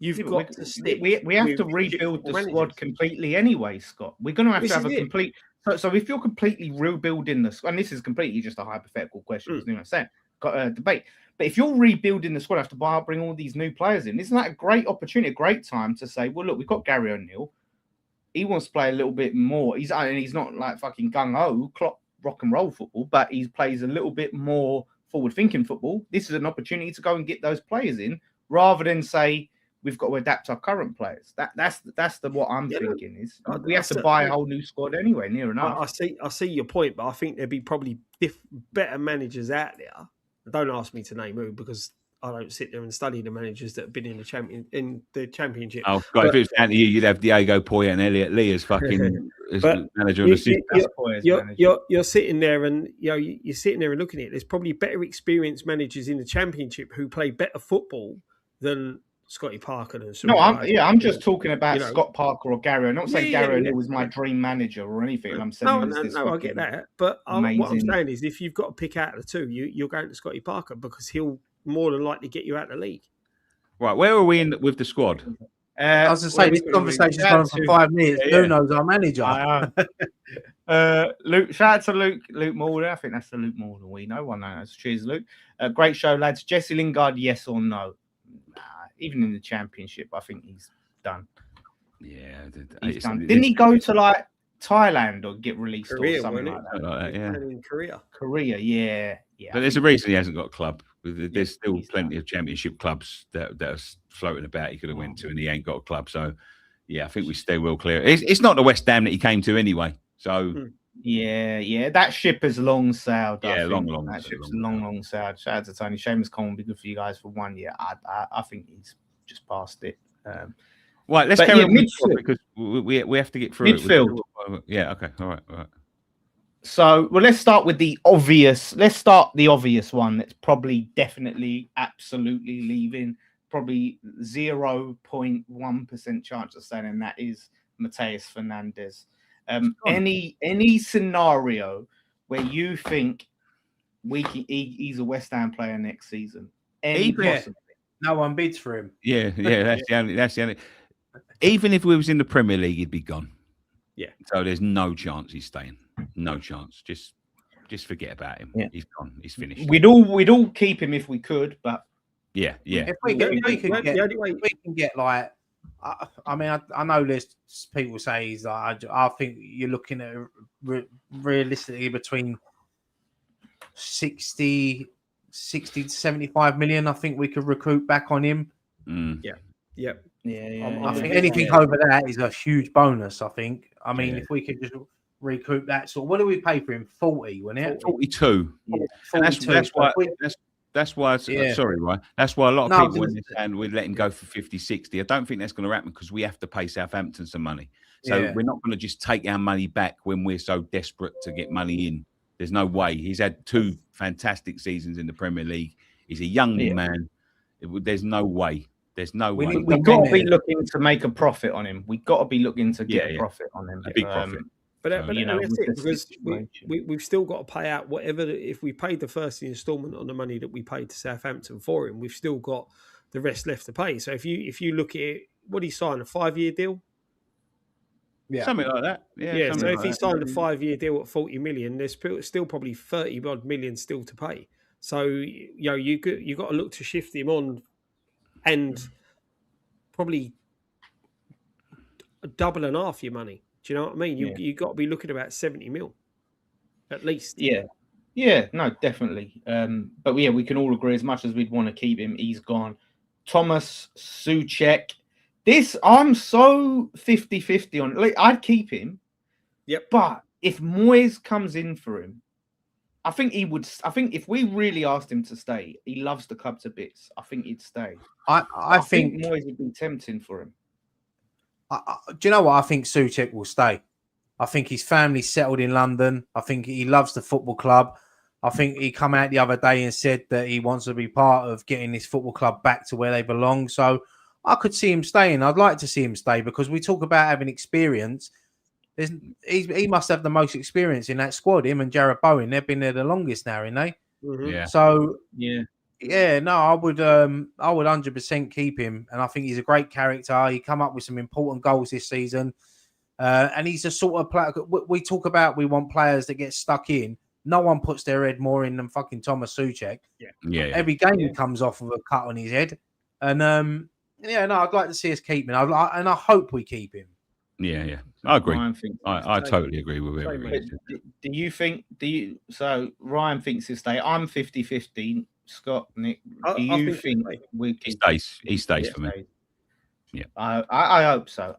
you've got to stick. We have to rebuild the squad completely anyway, Scott. We're going to have a complete. So if you're completely rebuilding the squad, and this is completely just a hypothetical question, you know what I'm saying? Got a debate. But if you're rebuilding the squad, have to bring all these new players in. Isn't that a great opportunity, a great time to say, well, look, we've got Gary O'Neill. He wants to play a little bit more. He's not like fucking gung-ho, rock and roll football, but he plays a little bit more forward-thinking football. This is an opportunity to go and get those players in, rather than say we've got to adapt our current players. That's what I'm thinking is we have to buy a whole new squad anyway. Near enough. I see your point, but I think there'd be probably better managers out there. Don't ask me to name who because I don't sit there and study the managers that have been in the Championship. Oh God, if it was down to you, you'd have Diego Poyet and Elliot Lee as fucking manager and assistant. You're sitting there and you're sitting there and looking at it. There's probably better experienced managers in the Championship who play better football than Scotty Parker and some No, guys. I'm just talking about You know. Scott Parker or Gary. I'm not saying Yeah, Gary yeah, O'Neill was my dream manager or anything. I'm saying No, he was this I get that. But what I'm amazing. saying is, if you've got to pick out the two, you're going to Scotty Parker because he'll more than likely get you out of the league. Right, where are we in with the squad? I was to say this conversation's gone on for 5 minutes. Yeah. Nuno's our manager. Luke, shout out to Luke Mulder. I think that's the Luke Mulder we know. One knows. Cheers, Luke. Great show, lads. Jesse Lingard, yes or no? Nah, even in the championship, I think he's done. Yeah, he's done. Didn't he go to like Thailand or get released Korea, or something like that? Yeah. In Korea. Korea, yeah. But there's a reason he hasn't got a club. There's still plenty of championship clubs that are floating about he could have went to, and he ain't got a club. So, yeah, I think we stay well clear. It's not the West Ham that he came to anyway. So, yeah, that ship has long sailed. Yeah, long sailed. Shout out to Tony. Seamus Coleman will be good for you guys for 1 year. I think he's just past it. Right, let's carry on midfield because we have to get through midfield. Yeah, okay, all right. So, let's start with the obvious. Let's start the obvious one that's probably, definitely, absolutely leaving. Probably 0.1% chance of staying, and that is Mateus Fernandes. Any scenario where you think he's a West Ham player next season? No one bids for him. Yeah, that's the only. Even if we was in the Premier League, he'd be gone. Yeah. So there's no chance he's staying. No chance. Just forget about him. Yeah. He's gone. He's finished. We'd all keep him if we could, but yeah. If we can get like, I mean, I know there's people say he's like, I think you're looking at realistically between 60 to 75 million. I think we could recoup back on him. Yeah. I think anything over that is a huge bonus. I think. I mean, if we could just recoup that sort. What do we pay for him? 40, wasn't it? 42. Yeah. 42. That's why. Sorry, Ryan. That's why a lot of people and we'd let him go for 50, 60. I don't think that's going to happen because we have to pay Southampton some money. So we're not going to just take our money back when we're so desperate to get money in. There's no way. He's had 2 fantastic seasons in the Premier League. He's a young man. There's no way. There's no way. We've got to be looking to make a profit on him. We've got to be looking to get a profit on him. A big profit. But that's it, because we've still got to pay out whatever. If we paid the first instalment on the money that we paid to Southampton for him, we've still got the rest left to pay. So if you look at it, what did he sign, a 5-year deal? Yeah, something like that. Yeah. So if he signed a 5-year deal at 40 million, there's still probably 30 odd million still to pay. So you got to look to shift him on, and probably double and half your money. Do you know what I mean? You got to be looking about 70 mil, at least. Yeah, no, definitely. But we can all agree as much as we'd want to keep him, he's gone. Thomas Souček. I'm so 50-50 on it. Like, I'd keep him. Yep. But if Moyes comes in for him, I think he would. I think if we really asked him to stay, he loves the club to bits. I think he'd stay. I think Moyes would be tempting for him. Do you know what? I think Souček will stay. I think his family's settled in London. I think he loves the football club. I think he come out the other day and said that he wants to be part of getting this football club back to where they belong. So I could see him staying. I'd like to see him stay because we talk about having experience. He must have the most experience in that squad. Him and Jarrod Bowen, they've been there the longest now, ain't they? Mm-hmm. Yeah. So no, I would 100% keep him, and I think he's a great character. He come up with some important goals this season, and he's a sort of player. We talk about we want players that get stuck in. No one puts their head more in than fucking Thomas Souček. Yeah. Every game he comes off with a cut on his head, and I'd like to see us keep him, and I hope we keep him. Yeah, I agree. I totally agree with everything. Do you think? So Ryan thinks he'll stay. I'm 50-50. Scott, Nick, do you think he stays for me? Yeah, I hope so.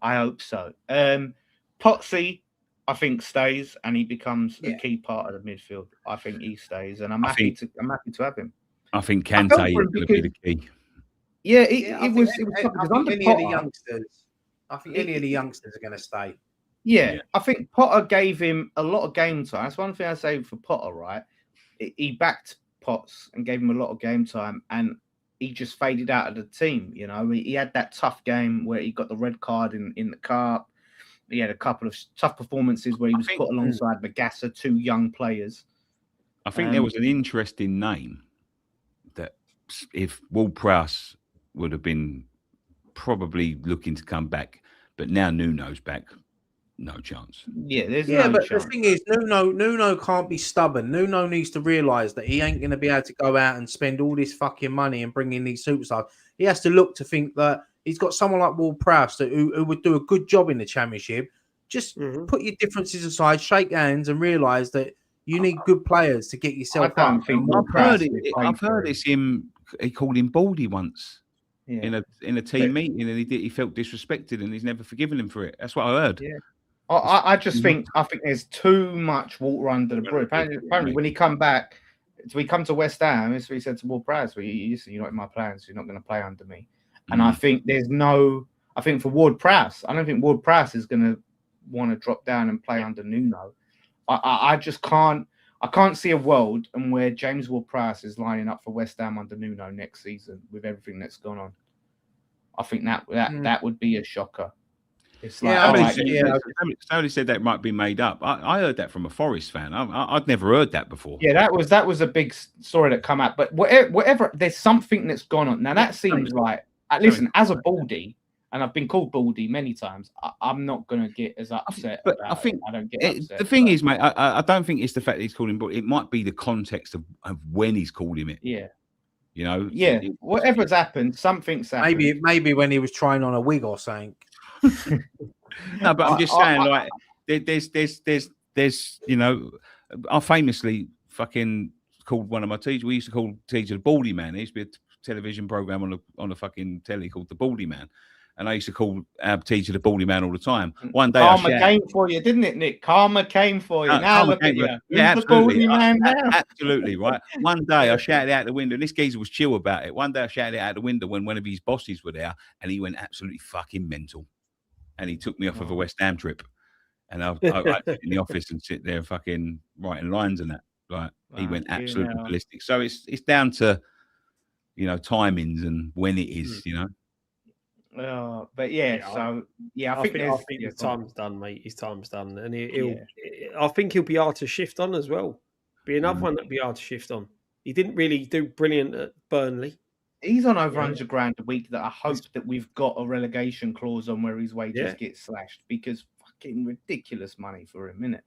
Potsy, I think stays, and he becomes a key part of the midfield. I think he stays, and I'm happy to have him. I think Kante is going to be the key. Yeah, it was because under Potter, I think any of the youngsters are going to stay. Yeah, I think Potter gave him a lot of game time. That's one thing I say for Potter, right? He backed Potts and gave him a lot of game time. And he just faded out of the team. You know, he had that tough game where he got the red card in the cup. He had a couple of tough performances where he was put alongside Magassa, 2 young players. I think there was an interesting name that if Ward-Prowse would have been probably looking to come back, but now Nuno's back, no chance. Yeah, there's no but chance. the thing is, Nuno can't be stubborn. Nuno needs to realise that he ain't going to be able to go out and spend all this fucking money and bring in these superstars. He has to look to think that he's got someone like Ward-Prowse who would do a good job in the Championship. Just put your differences aside, shake hands, and realise that you need good players to get yourself up. I've heard it's him. He called him Baldy once in a team meeting, and he felt disrespected, and he's never forgiven him for it. That's what I heard. Yeah. I just think there's too much water under the bridge. Apparently, when he come back, we come to West Ham, that's what he said to Ward-Prowse. You're not in my plans. You're not going to play under me. And I think I think for Ward-Prowse, I don't think Ward-Prowse is going to want to drop down and play under Nuno. I just can't. I can't see a world and where James Ward-Prowse is lining up for West Ham under Nuno next season with everything that's gone on. I think that would be a shocker. It's like, somebody said that might be made up. I heard that from a Forest fan. I'd never heard that before. Yeah, that was a big story that come out. But whatever, there's something that's gone on. Now that seems like, listen, as a Baldy, and I've been called Baldy many times, I'm not going to get as upset. But I think I don't get upset. The thing is, mate, I don't think it's the fact that he's called him Baldy. It might be the context of when he's called him it. Yeah. You know? Yeah. Whatever's happened, something's happened. Maybe when he was trying on a wig or something. No, but I'm just saying, like, there's, you know, I famously fucking called one of my teachers. We used to call teacher the Baldy Man. There used to be a television program on the fucking telly called the Baldy Man, and I used to call our teacher the Baldy Man all the time. One day, Karma came for you, didn't it, Nick? Karma came for you. Now look at you. Yeah, absolutely. Absolutely Right. One day I shouted out the window, and this geezer was chill about it. One day I shouted out the window when one of his bosses were there, and he went absolutely fucking mental. And he took me off of a West Ham trip, and I sit in the office and sit there fucking writing lines and that. Like he went absolutely ballistic. So it's down to, you know, timings and when it is, you know. But I think his time's done, mate. His time's done, and I think he'll be hard to shift on as well. Be another one that'd be hard to shift on. He didn't really do brilliant at Burnley. He's on over $100,000 a week. That I hope that we've got a relegation clause on where his wages get slashed, because fucking ridiculous money for him, isn't it?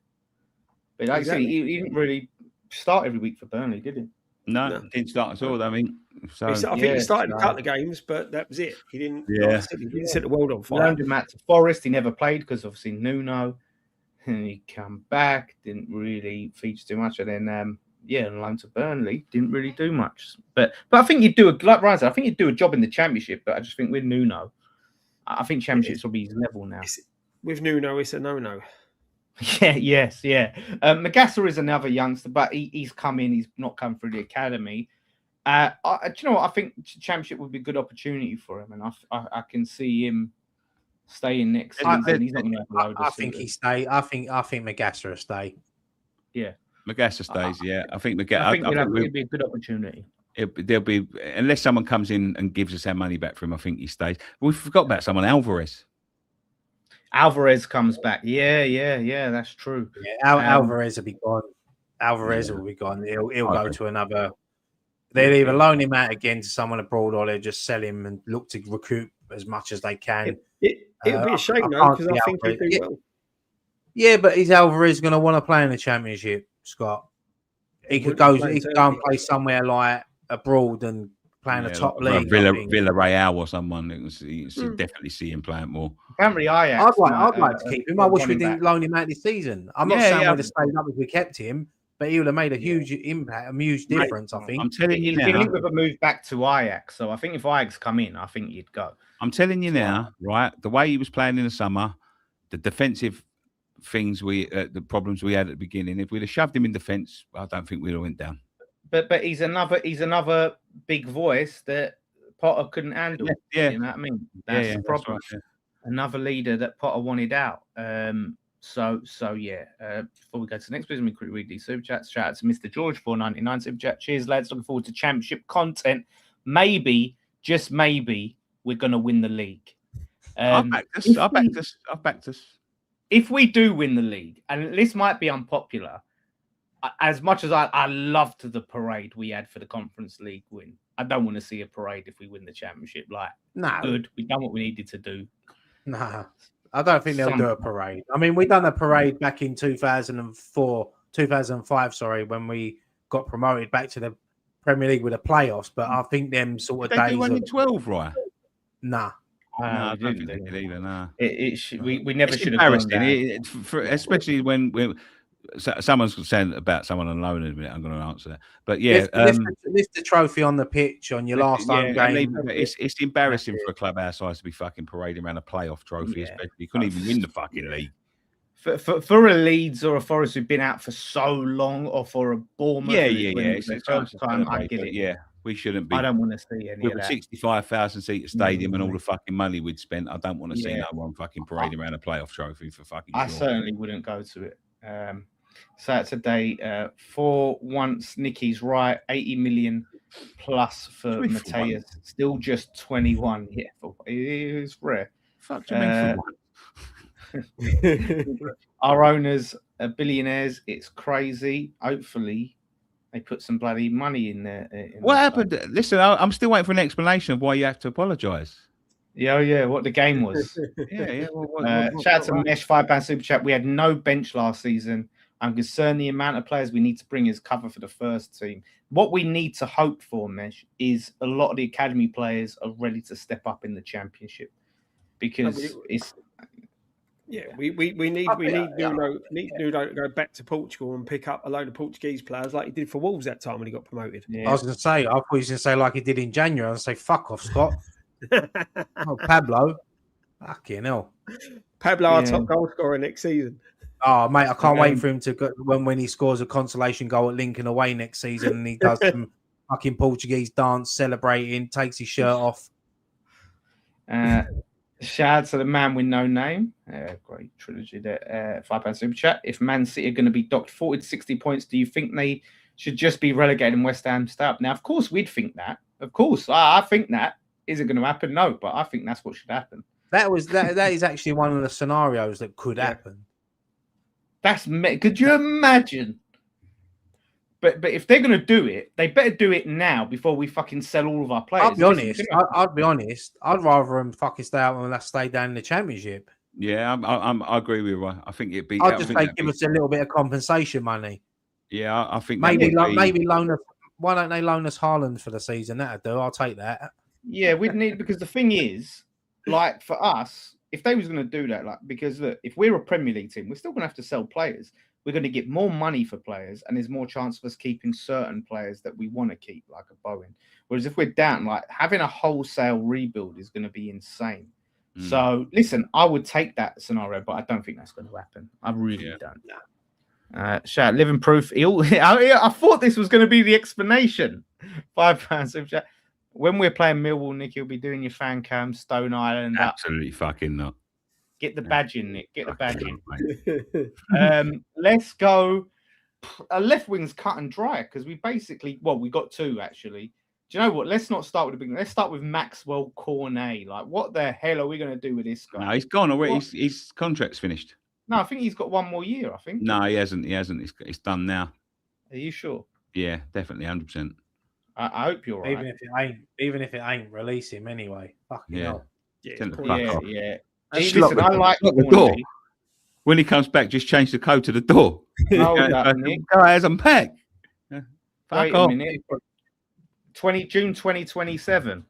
But like I say, he didn't really start every week for Burnley, did he? No, didn't start at all. I mean, so I think he started a couple of games, but that was it. He didn't. He didn't set the world on fire. Loaned him out to Forest. He never played because obviously Nuno, and he come back, didn't really feature too much, and then and loan to Burnley didn't really do much. But I think you'd do like Ryan said, I think you'd do a job in the Championship. But I just think with Nuno, I think Championships will be his level now. With Nuno, it's a no-no. Magassa is another youngster, but he's come in. He's not come through the academy. Do you know what? I think Championship would be a good opportunity for him, and I can see him staying next season. He's not going to have a load of think he stay. I think Magassa will stay. Yeah. Magassa stays, I think it'd be a good opportunity. There'll be, unless someone comes in and gives us our money back for him, I think he stays. We forgot about someone, Alvarez. Alvarez comes back. Yeah, that's true. Yeah, Alvarez will be gone. Alvarez will be gone. He'll go to another. They'll either loan him out again to someone abroad, or they'll just sell him and look to recoup as much as they can. It'll be a shame though, because I think he'll do well. Yeah, but is Alvarez going to want to play in the Championship, Scott? He could go and play somewhere like abroad and play in the top league. Villarreal or someone. You definitely see him playing more. Apparently, Ajax. I'd like to keep him. I wish we didn't loan him out this season. I'm not saying we'd have stayed up if we kept him, but he would have made a huge impact, a huge difference, I think. I'm telling you now. He's linked with a move back to Ajax, so I think if Ajax come in, I think he'd go. I'm telling you now, right? The way he was playing in the summer, the defensive things the problems we had at the beginning. If we'd have shoved him in defence, I don't think we'd have went down. But he's another big voice that Potter couldn't handle. Yeah. You know what I mean? That's the problem. Right, another leader that Potter wanted out. Before we go to the next business, we quickly read these super chats. Shout out to Mr. George 499 super chat. Cheers, lads. Looking forward to Championship content. maybe, just maybe, we're going to win the league. I've backed us. If we do win the league, and this might be unpopular, as much as I loved the parade we had for the Conference League win, I don't want to see a parade if we win the championship. Like, good, we've done what we needed to do. Nah, I don't think they'll do a parade. I mean, we done a parade back in 2005, when we got promoted back to the Premier League with the playoffs. But I think them sort of Did they days. do one in 12, right? Nah. No, I don't think they did either. No, we never should have done that. Especially when someone's saying about someone on loan in a minute. I'm going to answer that, but yeah, lift the trophy on the pitch on your last home game. It's embarrassing for a club our size to be fucking parading around a playoff trophy. Especially you couldn't even win the fucking league. For a Leeds or a Forest who've been out for so long, or for a Bournemouth, It's the first time. I get it. Yeah, we shouldn't be. I don't want to see any of with a that. 65,000 seat stadium and all the fucking money we'd spent. I don't want to see no one fucking parading around a playoff trophy for fucking. I certainly wouldn't go to it. Saturday, for once, Nicky's right. 80 million plus for Mateus. Still just 21. Yeah, it's rare. Fuck do you mean for one? Our owners are billionaires. It's crazy. Hopefully, they put some bloody money in there. What happened? Listen, I'm still waiting for an explanation of why you have to apologise. Yeah. What the game was. Yeah. Shout out to Mesh, £5 super chat. We had no bench last season. I'm concerned the amount of players we need to bring as cover for the first team. What we need to hope for, Mesh, is a lot of the academy players are ready to step up in the championship, because it's. Yeah, we need Nuno to go back to Portugal and pick up a load of Portuguese players like he did for Wolves that time when he got promoted. Yeah. I was going to say, I thought he was going to say like he did in January. I was going to say, fuck off, Scott. Pablo. Fucking hell. Pablo, our top goal scorer next season. Oh, mate, I can't wait for him to go when he scores a consolation goal at Lincoln away next season and he does some fucking Portuguese dance, celebrating, takes his shirt off. Shout out to the man with no name. Great trilogy there. £5 super chat. If Man City are going to be docked 40 to 60 points, do you think they should just be relegated and West Ham stay up? Now, of course, we'd think that. Of course, I think that. Is it going to happen? No, but I think that's what should happen. That is actually one of the scenarios that could happen. Could you imagine? But if they're going to do it, they better do it now before we fucking sell all of our players. I'll be honest. I'd rather them fucking stay out and stay down in the Championship. Yeah, I agree with you. I think it'd be. I'd just say give us a little bit of compensation money. Yeah, I think maybe loan us. Why don't they loan us Haaland for the season? That'd do. I'll take that. Yeah, we'd need, because the thing is, like for us, if they was going to do that, like, because look, if we're a Premier League team, we're still going to have to sell players. We're going to get more money for players, and there's more chance of us keeping certain players that we want to keep, like a Bowen. Whereas if we're down, like having a wholesale rebuild is going to be insane. So listen, I would take that scenario, but I don't think that's going to happen. I really don't. Shout, living proof. I thought this was going to be the explanation. £5. When we're playing Millwall, Nick, you'll be doing your fan cam, Stone Island. Absolutely fucking not. Get the badge in, Nick. Get the badge in. Let's go. A left wing's cut and dry because we got two actually. Do you know what? Let's not start with the beginning. Let's start with Maxwell Cornet. like, what the hell are we going to do with this guy? No, he's gone already. His contract's finished. No, I think he's got one more year. I think. No, he hasn't. It's done now. Are you sure? Yeah, definitely, 100%. I hope you're right. Even if it ain't, release him anyway. Fucking hell. Yeah. Listen, I like the door. When he comes back, just change the code to the door. Guys, I'm back. Wait a minute. June 2027.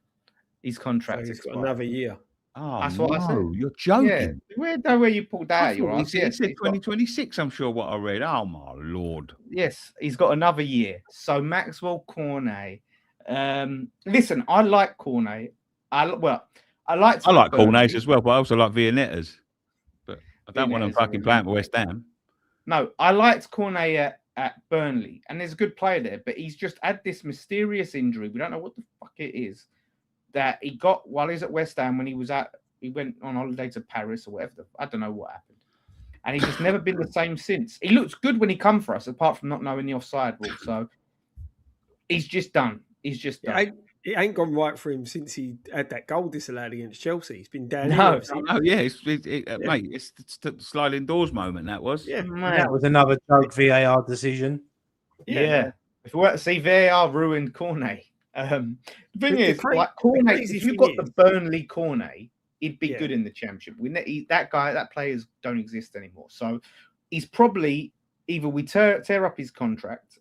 His contract. So he's got another year. Oh, that's what I said. You're joking. Yeah. Where you pulled that? He said 2026. I'm sure what I read. Oh my lord. Yes, he's got another year. So Maxwell Cornet. Listen, I like Cornet. I like Cornets as well, but I also like Vianettas. But I don't want them fucking playing for West Ham. No, I liked Cornet at Burnley, and there's a good player there, but he's just had this mysterious injury. We don't know what the fuck it is that he got while he was at West Ham when he went on holiday to Paris or whatever. I don't know what happened. And he's just never been the same since. He looks good when he come for us, apart from not knowing the offside rule. So he's just done. it ain't gone right for him since he had that goal disallowed against Chelsea. He's been down No, Yeah, mate, it's the sliding doors moment. That was. Yeah, That was another joke VAR decision. Yeah. If we were to see VAR ruined Cornet. The thing is, like Cornet, if you got the Burnley Cornet, he'd be good in the Championship. That players don't exist anymore. So he's probably either we tear up his contract,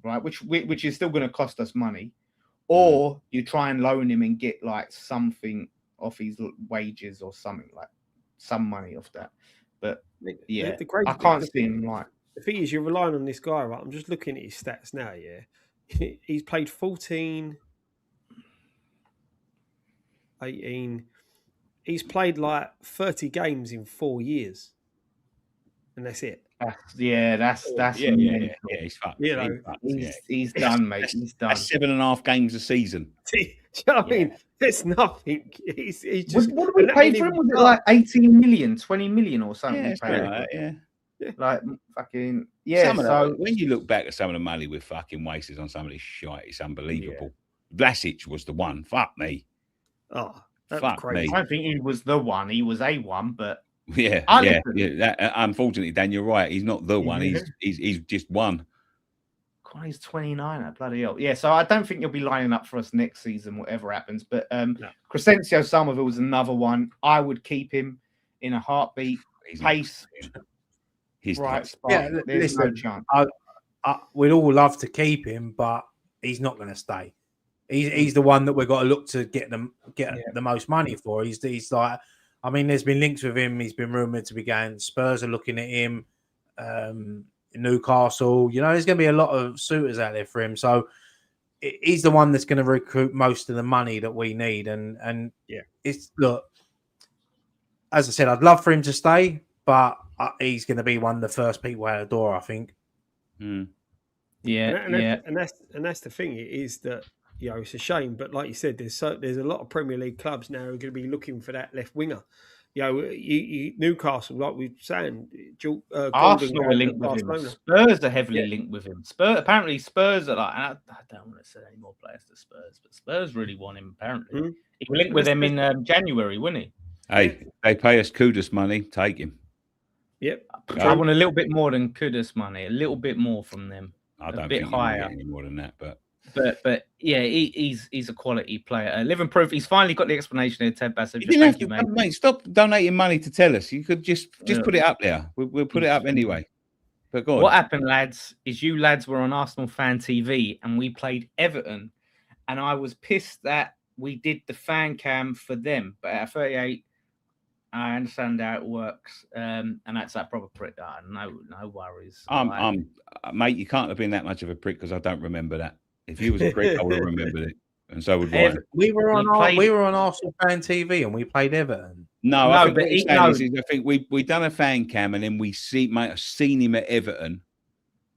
right, which is still going to cost us money, or you try and loan him and get like something off his wages or something, like some money off that. But yeah, I can't see him like. The thing is, you're relying on this guy, right? I'm just looking at his stats now, yeah. He's played 14, 18. He's played like 30 games in 4 years. And that's it. That's He's fucked. You know, he's done, mate. He's done. That's 7.5 games a season. Do you know what I mean? It's nothing. He's just. What did we pay for him? Was it like 18 million, 20 million or something? Yeah, like fucking when you look back at some of the money we're fucking wasted on some of this shit, it's unbelievable. Vlasic was the one. Fuck me. Oh, that was crazy. I don't think he was the one. He was a one, but yeah. Unfortunately, Dan, you're right. He's not the one. He's just one. God, he's 29. Bloody hell. Yeah. So I don't think he'll be lining up for us next season, whatever happens. But Crescencio Somerville was another one. I would keep him in a heartbeat. Pace. He's right. There's no chance. We'd all love to keep him, but he's not going to stay. He's the one that we've got to look to get the most money for. He's like, I mean, there's been links with him. He's been rumored to be going. Spurs are looking at him. Newcastle. You know, there's going to be a lot of suitors out there for him. So he's the one that's going to recruit most of the money that we need. And it's look. As I said, I'd love for him to stay, but he's going to be one of the first people out the door, I think. Yeah, and that's the thing. It is that, you know, it's a shame, but like you said, there's a lot of Premier League clubs now who are going to be looking for that left winger. You know, Newcastle, like we were saying, Arsenal are linked with him. Spurs are heavily linked with him. Apparently Spurs are like, I don't want to say any more players to Spurs, but Spurs really want him. Apparently, he was linked with them in January, wasn't he? Hey, they pay us Kudus money. Take him. Yep. I want a little bit more than Kudus money. A little bit more from them. I don't think higher. Any more than that, but yeah, he's a quality player. Living proof. He's finally got the explanation here, Ted Bassett. Mate, stop donating money to tell us. You could just put it up there. We'll put it up anyway. But go on. What happened, lads, is you lads were on Arsenal Fan TV and we played Everton, and I was pissed that we did the fan cam for them. But at 38, I understand how it works, and that's that proper prick. No worries. Mate, you can't have been that much of a prick because I don't remember that. If you was a prick, I would have remembered it, and so would Ryan. We were on Arsenal Fan TV and we played Everton. I think we done a fan cam and then might have seen him at Everton.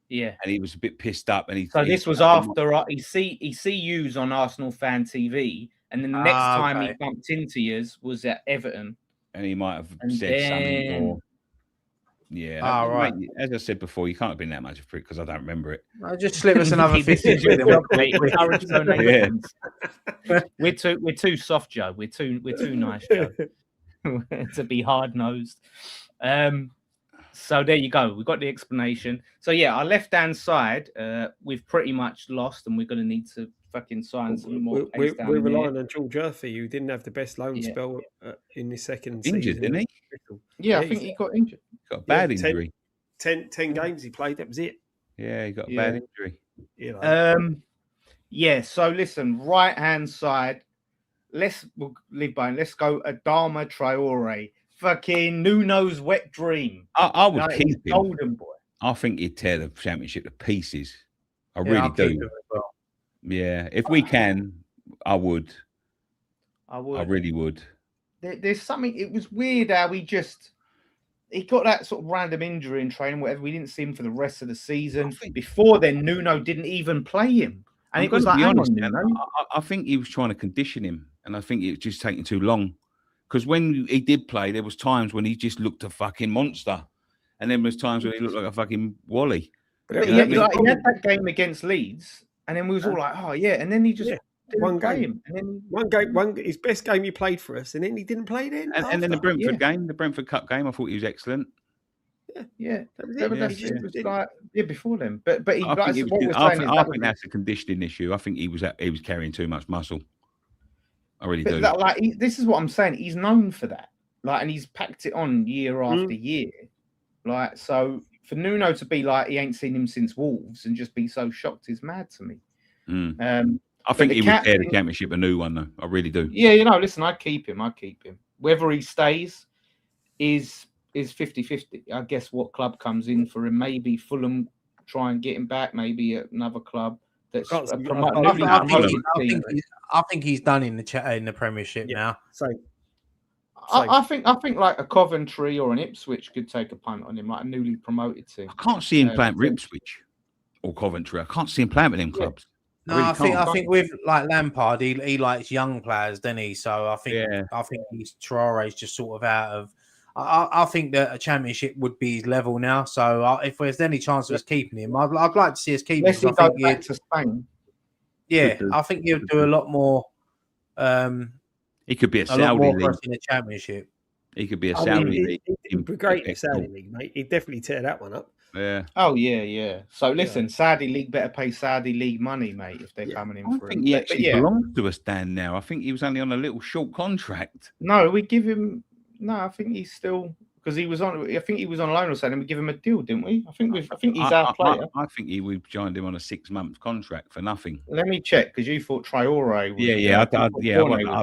Yeah, and he was a bit pissed up. And this was after he see yous on Arsenal Fan TV, and then the next time he bumped into yous was at Everton. And he might have said something more. Yeah. Right. Mate, as I said before, you can't have been that much of a prick because I don't remember it. Just slip us another 50. We're too soft, Joe. We're too nice, Joe, to be hard nosed. So there you go. We've got the explanation. So yeah, our left hand side, we've pretty much lost, and we're going to need to fucking sign some more. We're relying on George Murphy, who didn't have the best loan spell in the second season. Injured, didn't he? Yeah, I think he got injured. Got a bad injury. 10 games he played. That was it. Yeah, he got a bad injury. So listen, right hand side. We'll leave by. Let's go Adama Traore. Fucking Nuno's wet dream. I would keep him. Golden boy. I think he'd tear the Championship to pieces. I really do. Yeah, if we can, I would. I really would. There's something. It was weird how he got that sort of random injury in training. Whatever, we didn't see him for the rest of the season. Before then, Nuno didn't even play him, and it was like, I think he was trying to condition him, and I think it was just taking too long. Because when he did play, there was times when he just looked a fucking monster, and then there was times when he looked like a fucking Wally. But he had that game against Leeds, and then we was all like, "Oh yeah," and then he just one play game. him. And then, His best game he played for us, and then he didn't play then. And then the after. Brentford game, the Brentford Cup game, I thought he was excellent. yeah, That was that it. was He just just didn't- like before then. But he, I like, think, what we're I saying think, is I that think was that's a conditioning issue. I think he was carrying too much muscle. I really but do. that, like this is what I'm saying. He's known for that, like, and he's packed it on year after year. Like, so for Nuno to be like he ain't seen him since Wolves and just be so shocked is mad to me. I think he would tear the Championship a new one, though. I really do. Yeah, listen, I'd keep him. Whether he stays is 50-50. I guess what club comes in for him. Maybe Fulham try and get him back. Maybe another club that's I think he's done in the Premiership now. Same. I think like a Coventry or an Ipswich could take a punt on him, like a newly promoted team. I can't see him playing for Ipswich or Coventry. I can't see him playing with them clubs. No, I think with like Lampard, he likes young players, doesn't he? So I think Traore's just sort of out of. I think that a Championship would be his level now. So if there's any chance of us keeping him, I'd like to see us keep him. Unless he goes back to Spain. Yeah, I think he'll do a lot more. He could be a Saudi league in the Championship. He could be a Saudi league. He'd be great in the Saudi league, mate. He'd definitely tear that one up. Yeah. Oh yeah. So listen, Saudi league better pay Saudi league money, mate, if they're coming in for him. He actually belongs to us, Dan. Now I think he was only on a little short contract. No, we give him. No, I think he's still because he was on. I think he was on loan or something. We give him a deal, didn't we? I think he's our player. I think we joined him on a 6-month contract for nothing. Let me check because you thought Traore was. I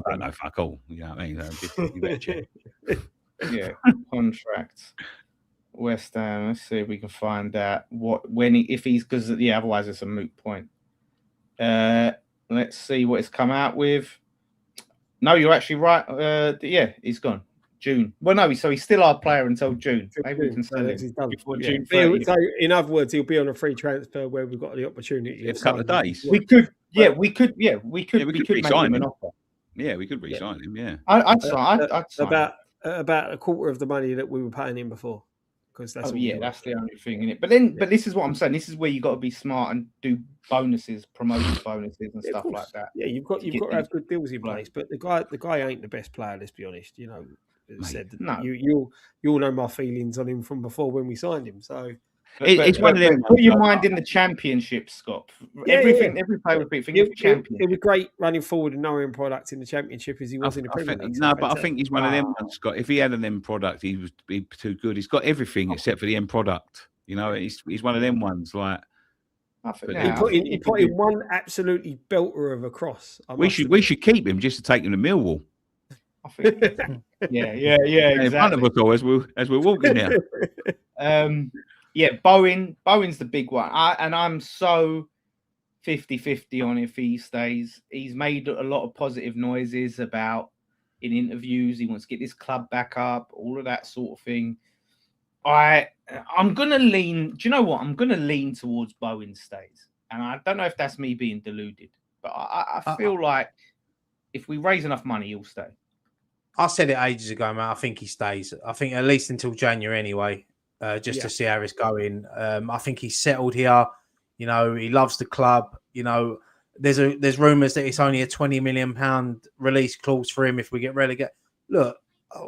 don't know. Fuck all. You know what I mean? You better check. Yeah, contract. West Ham. Let's see if we can find out if he's because otherwise it's a moot point. Let's see what it's come out with. No, you're actually right. He's gone. June. Well, no, so he's still our player until June. Maybe we can sell him before June 30th. So in other words, he'll be on a free transfer where we've got the opportunity. A couple of days. We could re-sign him. An offer. Yeah, we could re-sign him. Yeah, I'd sign about a quarter of the money that we were paying him before. Because that's that's the only thing in it. But this is what I'm saying. This is where you got to be smart and do bonuses, promotion bonuses, and stuff like that. Yeah, you've got to have good deals in place. But the guy ain't the best player. Let's be honest. You know, you all know my feelings on him from before when we signed him. So it's one of them. Put your mind in the Championship, Scott. Every player would be thinking of Championship. It'd be great running forward and no end product in the Championship as he was in the Premier League. No, but I think he's one of them ones, Scott. If he had an end product, he'd be too good. He's got everything except for the end product. You know, he's one of them ones. Like he put in one absolutely belter of a cross. We should keep him just to take him to Millwall. I think, exactly. In front of us all as we're walking there. Bowen's the big one. I'm so 50-50 on if he stays. He's made a lot of positive noises about in interviews. He wants to get this club back up, all of that sort of thing. I'm gonna lean. Do you know what? I'm gonna lean towards Bowen stays, and I don't know if that's me being deluded, but I feel like if we raise enough money, he'll stay. I said it ages ago, man. I think he stays. I think at least until January anyway, to see how it's going. I think he's settled here. You know, he loves the club. You know, there's rumours that it's only a £20 million release clause for him if we get relegated. Look,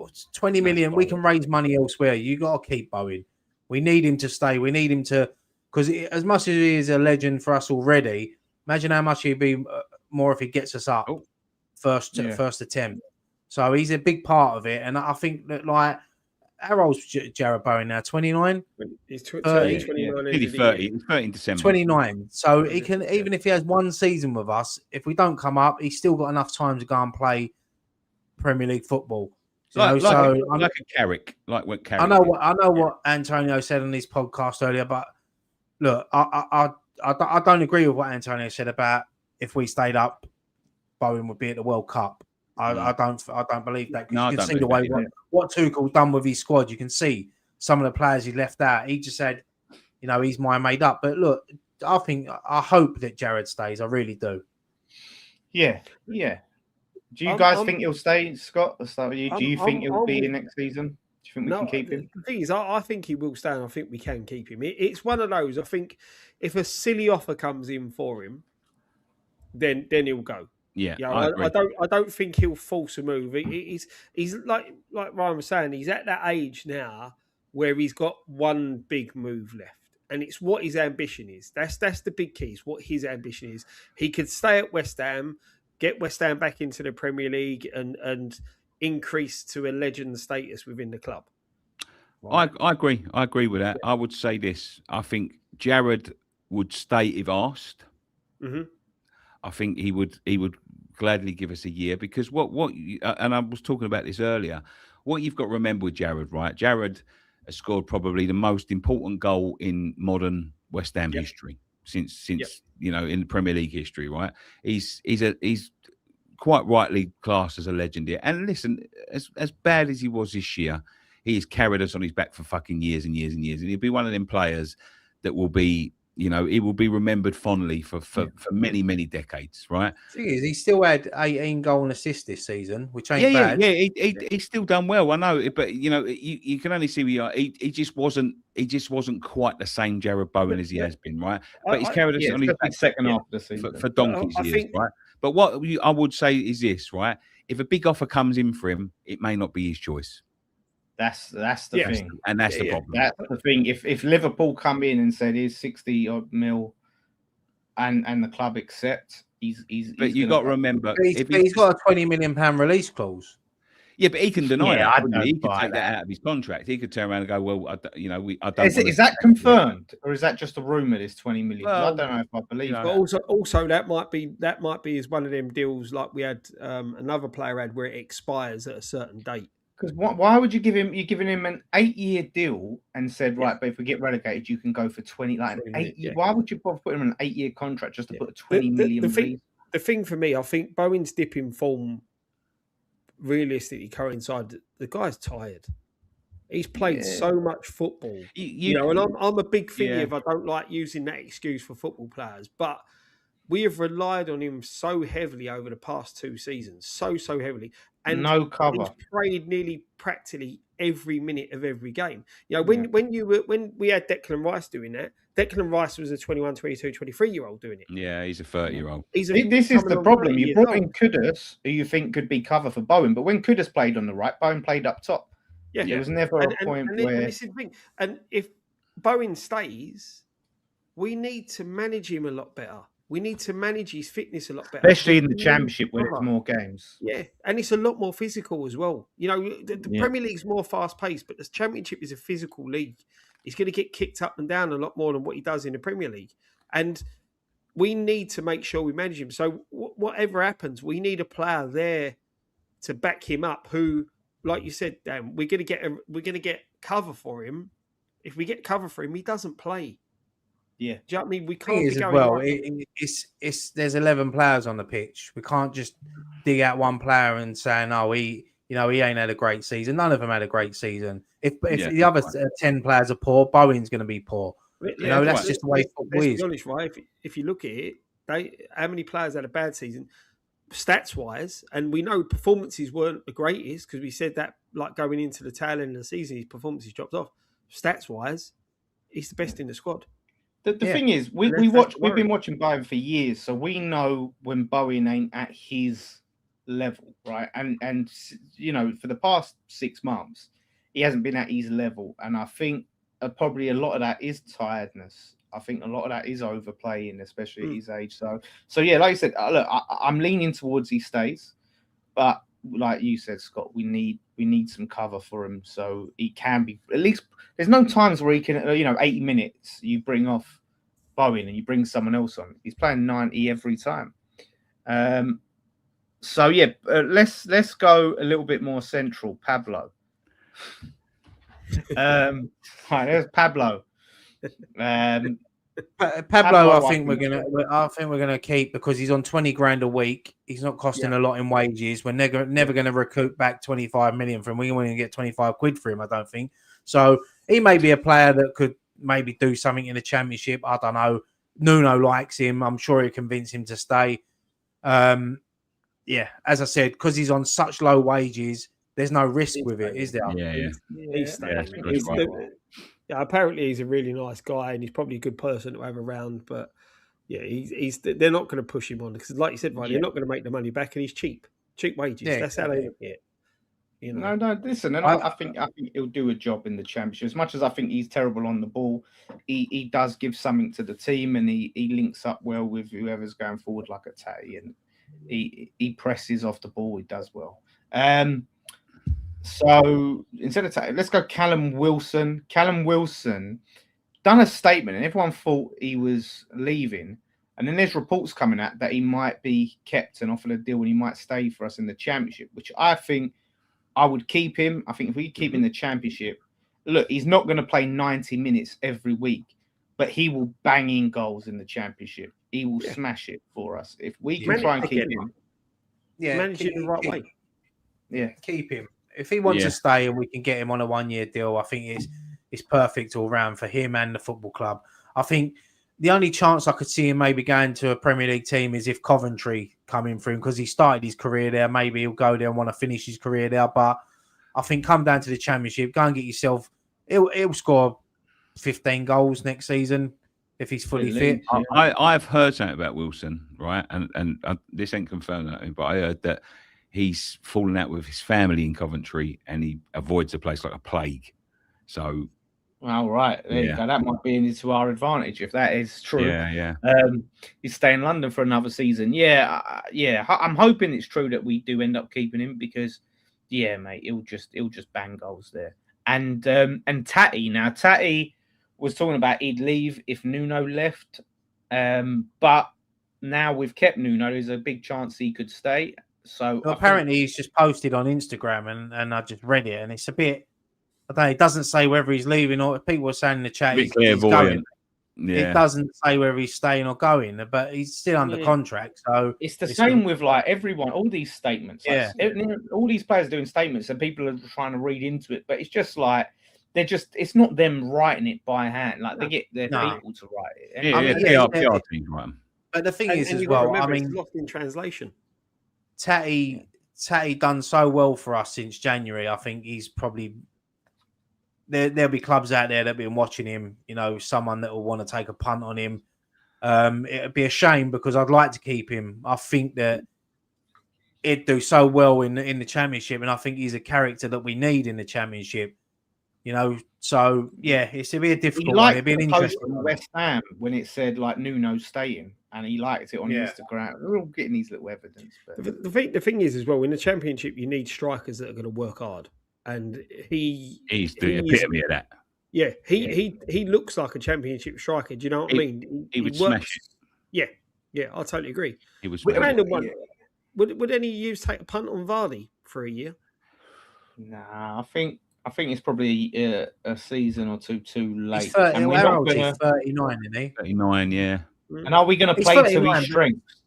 it's 20 million. We can raise money elsewhere. You got to keep Bowen. We need him to stay. We need him to, because as much as he is a legend for us already, imagine how much he'd be more if he gets us up first attempt. So he's a big part of it, and I think that how old's Jared Bowen now? 29. He's 29. 30 in December. 29. So he can, even if he has one season with us, if we don't come up, he's still got enough time to go and play Premier League football. Like a Carrick, like what Carrick. I know what Antonio said on his podcast earlier, but look, I don't agree with what Antonio said about if we stayed up, Bowen would be at the World Cup. I don't believe that. No, you can see the way what Tuchel's done with his squad. You can see some of the players he left out. He just said, you know, he's made up. But look, I hope that Jared stays. I really do. Yeah. Do you guys think he'll stay, Scott? Do you think he'll be in next season? Do you think we can keep him? The thing is, I think he will stay, and I think we can keep him. It's one of those. I think if a silly offer comes in for him, then he'll go. Yeah, Yeah, I agree. I don't think he'll force a move. He's like Ryan was saying, he's at that age now where he's got one big move left, and it's what his ambition is. That's the big key. Is what his ambition is. He could stay at West Ham, get West Ham back into the Premier League, and increase to a legend status within the club. Right? I agree. I agree with that. I would say this. I think Jared would stay if asked. Mm-hmm. I think he would gladly give us a year because and I was talking about this earlier. What you've got to remember with Jared, right? Jared has scored probably the most important goal in modern West Ham history since in the Premier League history, right? He's quite rightly classed as a legend here. And listen, as bad as he was this year, he has carried us on his back for fucking years and years and years, and he'll be one of them players that will be. He will be remembered fondly for many, many decades, right? Thing is, he still had 18 goal and assists this season, which ain't bad. Yeah, he's still done well. I know, but you can only see he just wasn't quite the same Jared Bowen as he has been, right? But he's carried us on his back second half of the season for donkey's years, right? But what I would say is this, right? If a big offer comes in for him, it may not be his choice. That's the thing, and that's the problem. That's the thing. If Liverpool come in and said here's 60 odd mil, and the club accept, he's But you got to remember, he's got a £20 million release clause. Yeah, but he can deny that. He could take that out of his contract. He could turn around and go, "Well, I don't." Is that confirmed, or is that just a rumor? This 20 million. Well, I don't know if I believe. But also that might be as one of them deals like we had another player had where it expires at a certain date. Because why would you give him? You're giving him an 8-year deal and said, right, but if we get relegated, you can go for 20. Like 8 years. Why would you bother putting him on an 8-year contract just to put a 20 million? The thing for me, I think Bowen's dip in form realistically coincide. The guy's tired. He's played so much football, and I'm a big thing if I don't like using that excuse for football players, but we have relied on him so heavily over the past 2 seasons, so heavily, and no cover. He's played nearly practically every minute of every game. When we had Declan Rice doing that, Declan Rice was a 21, 22, 23-year-old doing it. Yeah, he's a 30-year-old. This is the problem. You brought in Kudus, who you think could be cover for Bowen, but when Kudus played on the right, Bowen played up top. Yeah, there was never a point where. And this is the thing. And if Bowen stays, we need to manage him a lot better. We need to manage his fitness a lot better, especially in the Championship where it's more games. Yeah, and it's a lot more physical as well. The Premier League's more fast-paced, but the Championship is a physical league. He's going to get kicked up and down a lot more than what he does in the Premier League, and we need to make sure we manage him. So whatever happens, we need a player there to back him up. Who, like you said, Dan, we're going to get cover for him. If we get cover for him, he doesn't play. Yeah, do you know what I mean? We can't be going there's 11 players on the pitch. We can't just dig out one player and say, "No, he ain't had a great season." None of them had a great season. If the other 10 players are poor, Bowen's going to be poor. That's just the way football is. Let's be honest, right? If you look at it, how many players had a bad season, stats wise, and we know performances weren't the greatest because we said that like going into the tail end of the season, his performances dropped off. Stats wise, he's the best in the squad. The thing is, we've been watching Bowen for years, so we know when Bowen ain't at his level, right? And for the past 6 months, he hasn't been at his level, and I think probably a lot of that is tiredness. I think a lot of that is overplaying, especially at his age. So yeah, like you said, look, I'm leaning towards he stays, but like you said, Scott, we need some cover for him so he can be at least. There's no times where he can, 80 minutes you bring off Bowen and you bring someone else on. He's playing 90 every time. So yeah, let's go a little bit more central. Pablo. Hi, there's Pablo. Pablo, I think we're gonna keep because he's on 20 grand a week. He's not costing a lot in wages. We're never going to recoup back 25 million from him. We won't even get 25 quid for him, I don't think. So he may be a player that could maybe do something in the Championship. I don't know. Nuno likes him. I'm sure he'll convince him to stay. As I said, because he's on such low wages, there's no risk with it, is there? He's apparently he's a really nice guy and he's probably a good person to have around. But Yeah, he's. They're not going to push him on because, like you said, right, Yeah. they're not going to make the money back, and he's cheap wages. Yeah, That's how they look at it. You know, No, listen, and I think he'll do a job in the championship. As much as I think he's terrible on the ball, he does give something to the team, and he links up well with whoever's going forward, like a Tatty, and he presses off the ball. He does well. So instead of Tatty, let's go Callum Wilson. Callum Wilson done a statement, and everyone thought he was leaving. And then there's reports coming out that he might be kept and offered a deal, and he might stay for us in the championship, which I think I would keep him. I think if we keep him in the championship, look, he's not going to play 90 minutes every week, but he will bang in goals in the championship. He will smash it for us. If we can try and keep him. manage it the right way. Yeah. Keep him. If he wants to stay and we can get him on a 1-year deal, I think it's perfect all round for him and the football club. I think the only chance I could see him maybe going to a Premier League team is if Coventry come in through him, because he started his career there. Maybe he'll go there and want to finish his career there. But I think come down to the championship, go and get yourself. He'll score 15 goals next season if he's fully fit. I've heard something about Wilson, right? And this ain't confirmed, but I heard that he's fallen out with his family in Coventry and he avoids the place like a plague. So, all right, there you go. That might be into our advantage if that is true. Yeah. He's staying in London for another season. Yeah. I'm hoping it's true that we do end up keeping him because, yeah, mate, he'll just bang goals there. And Tatty was talking about he'd leave if Nuno left, but now we've kept Nuno. There's a big chance he could stay. So apparently he's just posted on Instagram, and I just read it, and it's a bit. I don't know, it doesn't say whether he's leaving or people are saying in the chat he's going. Yeah. It doesn't say whether he's staying or going, but he's still under contract. So it's the same with like everyone, all these statements. All these players doing statements and people are trying to read into it, but it's just like it's not them writing it by hand. Like they get their people to write it. PR team, right? But the thing is as well, remember, it's lost in translation. Tatty done so well for us since January. I think he's probably there'll be clubs out there that have been watching him. You know, someone that will want to take a punt on him. It'd be a shame because I'd like to keep him. I think that he'd do so well in the championship, and I think he's a character that we need in the championship. You know, so yeah, it's a bit difficult. It'd be an interesting West Ham when it said like Nuno's staying, and he liked it on Instagram. We're all getting these little evidence. But the thing is as well, in the championship, you need strikers that are going to work hard, and he's the epitome of that. Yeah, he looks like a championship striker. Do you know what I mean? He would smash it. Yeah, I totally agree. He was random one. Would any of you take a punt on Vardy for a year? Nah, I think it's probably a season or two too late. He's 39, isn't he? 39, yeah. And are we going to play to his strengths?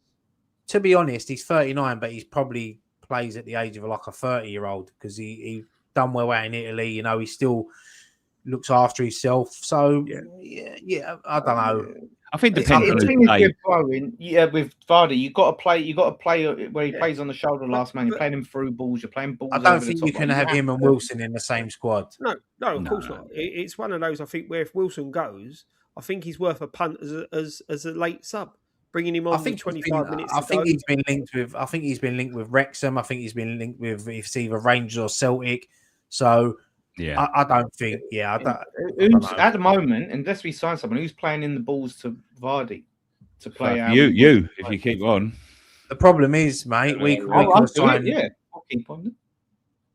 To be honest, he's 39, but he's probably plays at the age of like a 30-year-old because he done well out in Italy. You know, he still looks after himself. So yeah, I don't know. I think depending on the play. With Vardy, you got to play where he plays on the shoulder last man. You're playing him through balls. You're playing balls. I don't think you can have him and Wilson in the same squad. No, of course not. It's one of those. I think where if Wilson goes, I think he's worth a punt as a late sub. Bringing him on 25 minutes. I think he's been linked with Wrexham. I think he's been linked with it's either Rangers or Celtic. So. Yeah, I don't think. Yeah, who's at the moment, unless we sign someone who's playing in the balls to Vardy to play out. You, if you keep on. The problem is, mate, we could have signed. I'll keep on.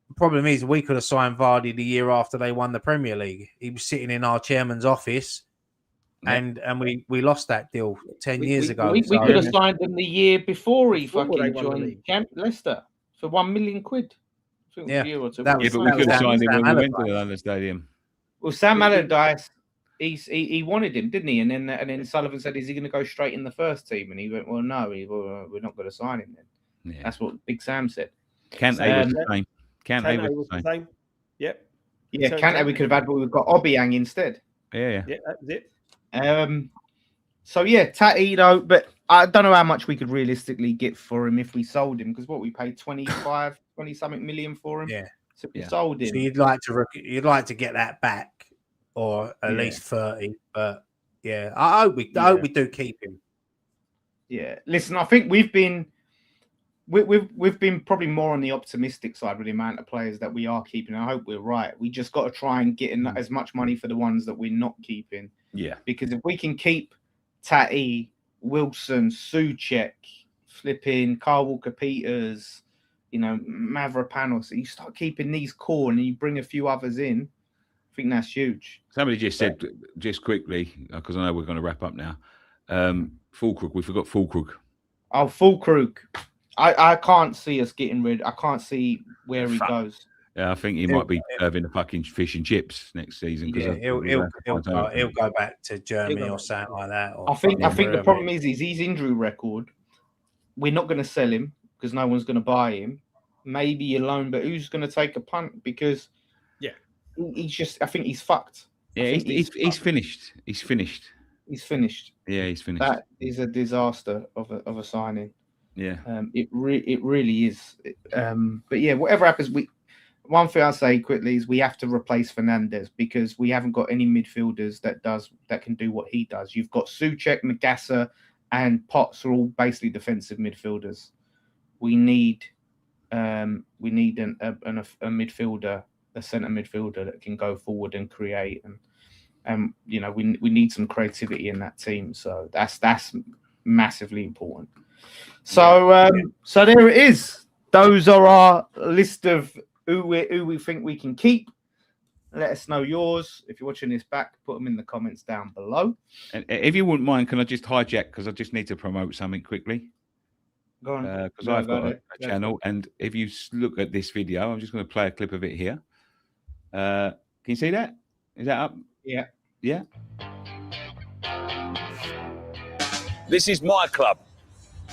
The problem is, we could have signed Vardy the year after they won the Premier League. He was sitting in our chairman's office, and we lost that deal 10 years ago. We could have signed him the year before he fucking joined Leicester for £1 million. Yeah, but we could have signed him when we went to the London Stadium. Well, Sam Allardyce, he wanted him, didn't he? And then Sullivan said, "Is he going to go straight in the first team?" And he went, "Well, no, we're not going to sign him." Then that's what Big Sam said. Kante was the same. Kante was the same. Yep. Yeah, Kante we could have had, but we've got Obiang instead. Yeah, that's it. So yeah, Tatty though, but I don't know how much we could realistically get for him if we sold him because we paid 20-something million for him. Yeah, so we sold him. So you'd like to get that back, or at least 30. But yeah, I hope we do keep him. Yeah. Listen, I think we've been probably more on the optimistic side with the amount of players that we are keeping. I hope we're right. We just got to try and get in as much money for the ones that we're not keeping. Yeah. Because if we can keep Tatty, Wilson, Souček, flipping Carl Walker-Peters, Mavropanos, you start keeping these core and you bring a few others in, I think that's huge. Somebody just said, just quickly, because I know we're going to wrap up now, Fulkrug. We forgot Fulkrug. Oh, Fulkrug. I can't see us getting rid. I can't see where he goes. Yeah, I think he might be serving the fucking fish and chips next season. Yeah, he'll go back to Germany or something like that. I think the problem is his injury record. We're not going to sell him because no one's going to buy him. Maybe a loan, but who's going to take a punt? Because he's just. I think he's fucked. Yeah, he's finished. He's finished. He's finished. Yeah, he's finished. That is a disaster of a signing. Yeah, it really is. But yeah, whatever happens, one thing I'll say quickly is we have to replace Fernandez because we haven't got any midfielders that can do what he does. You've got Souček, Nagasa, and Potts are all basically defensive midfielders. We need a midfielder, a centre midfielder that can go forward and create, and we need some creativity in that team. So that's massively important. So so there it is. Those are our list of who we think we can keep. Let us know yours. If you're watching this back, put them in the comments down below. And if you wouldn't mind, can I just hijack because I just need to promote something quickly? Go on. Because I've got a channel, and if you look at this video, I'm just going to play a clip of it here. Can you see that? Is that up? Yeah. Yeah. This is my club,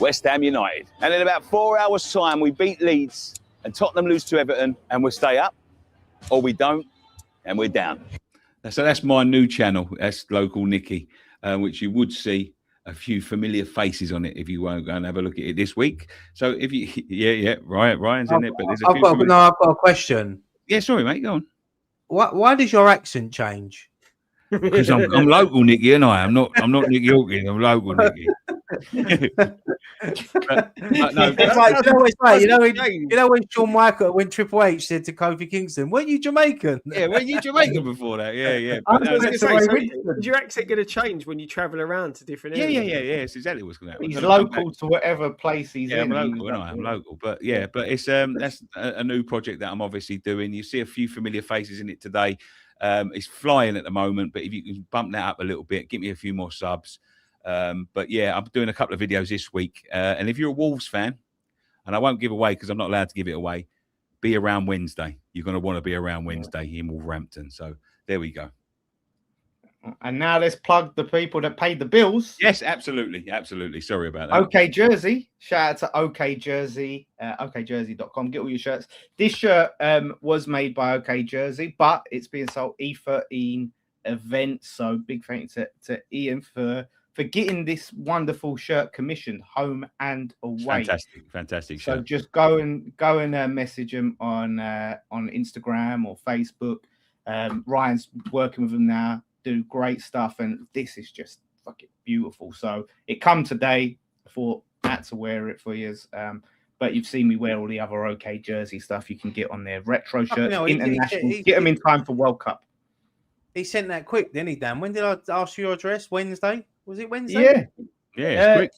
West Ham United. And in about 4 hours' time, we beat Leeds and Tottenham lose to Everton and we'll stay up, or we don't and we're down. So that's my new channel. That's local Nicky, which you would see a few familiar faces on it if you won't go and have a look at it this week. So if you, Ryan's in it, but there's I've got a question. Yeah, sorry, mate, go on. Why does your accent change? Because I'm local, Nicky, and I'm not Nick Yorkie. I'm local, Nicky. When Shawn Michael, when Triple H said to Kofi Kingston, "Weren't you Jamaican?" Yeah, weren't you Jamaican before that? Yeah. Is your accent going to change when you travel around to different areas? Yeah. It's exactly what's going to happen. He's local to whatever place he's in. I'm local, but it's that's a new project that I'm obviously doing. You see a few familiar faces in it today. It's flying at the moment, but if you can bump that up a little bit, give me a few more subs. But yeah, I'm doing a couple of videos this week. And if you're a Wolves fan, and I won't give away because I'm not allowed to give it away, be around Wednesday. You're going to want to be around Wednesday in Wolverhampton. So there we go. And now let's plug the people that paid the bills. Yes, absolutely. Sorry about that. OK Jersey. Shout out to OK Jersey, okjersey.com. Get all your shirts. This shirt was made by OK Jersey, but it's being sold E13 event. So big thank you to Ian for getting this wonderful shirt commissioned home and away. Fantastic so shirt. Just go and message them on Instagram or Facebook. Ryan's working with them now. Do great stuff, and this is just fucking beautiful. So it come today. I thought I had to wear it for years. But you've seen me wear all the other OK Jersey stuff. You can get on their retro shirts, international. Get them in time for World Cup. He sent that quick, didn't he, Dan? When did I ask you your address? Wednesday? Was it Wednesday? Yeah, it's quick.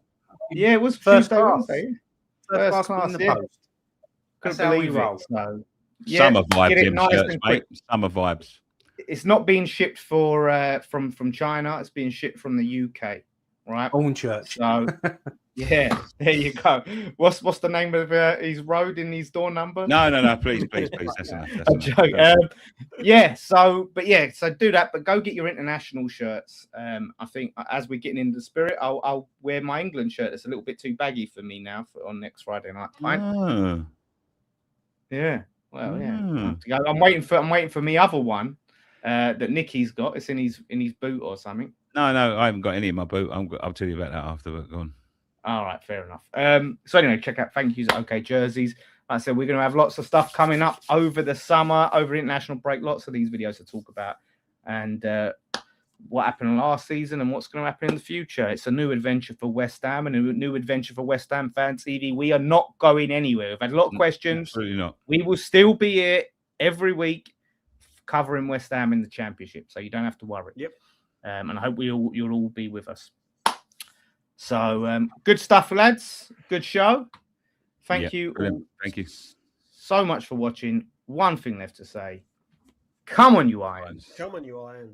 Yeah, it was first Tuesday, class. Wednesday. First class in the post. Couldn't believe it. So, summer vibes in shirts, mate. Summer vibes. It's not being shipped from China. It's being shipped from the UK, right? Own church. So, yeah, there you go. What's the name of his road in his door number? No, please. That's enough. A joke. So do that. But go get your international shirts. I think as we're getting into the spirit, I'll wear my England shirt. It's a little bit too baggy for me now on next Friday night. Oh. Yeah. Well, yeah. I'm waiting for me other one. That Nicky's got. It's in his boot or something. No, I haven't got any in my boot. I'll tell you about that after we're gone. All right, fair enough. So anyway, check out thank yous at OK Jerseys. Like I said, we're going to have lots of stuff coming up over the summer, over international break. Lots of these videos to talk about, and what happened last season and what's going to happen in the future. It's a new adventure for West Ham and a new adventure for West Ham Fan TV. We are not going anywhere. We've had a lot of questions. Absolutely not. We will still be here every week covering West Ham in the Championship, so you don't have to worry. Yep. And I hope you'll all be with us. So good stuff, lads. Good show. Thank you all. Thank you so much for watching. One thing left to say. Come on, you Irons. Come on, you Irons.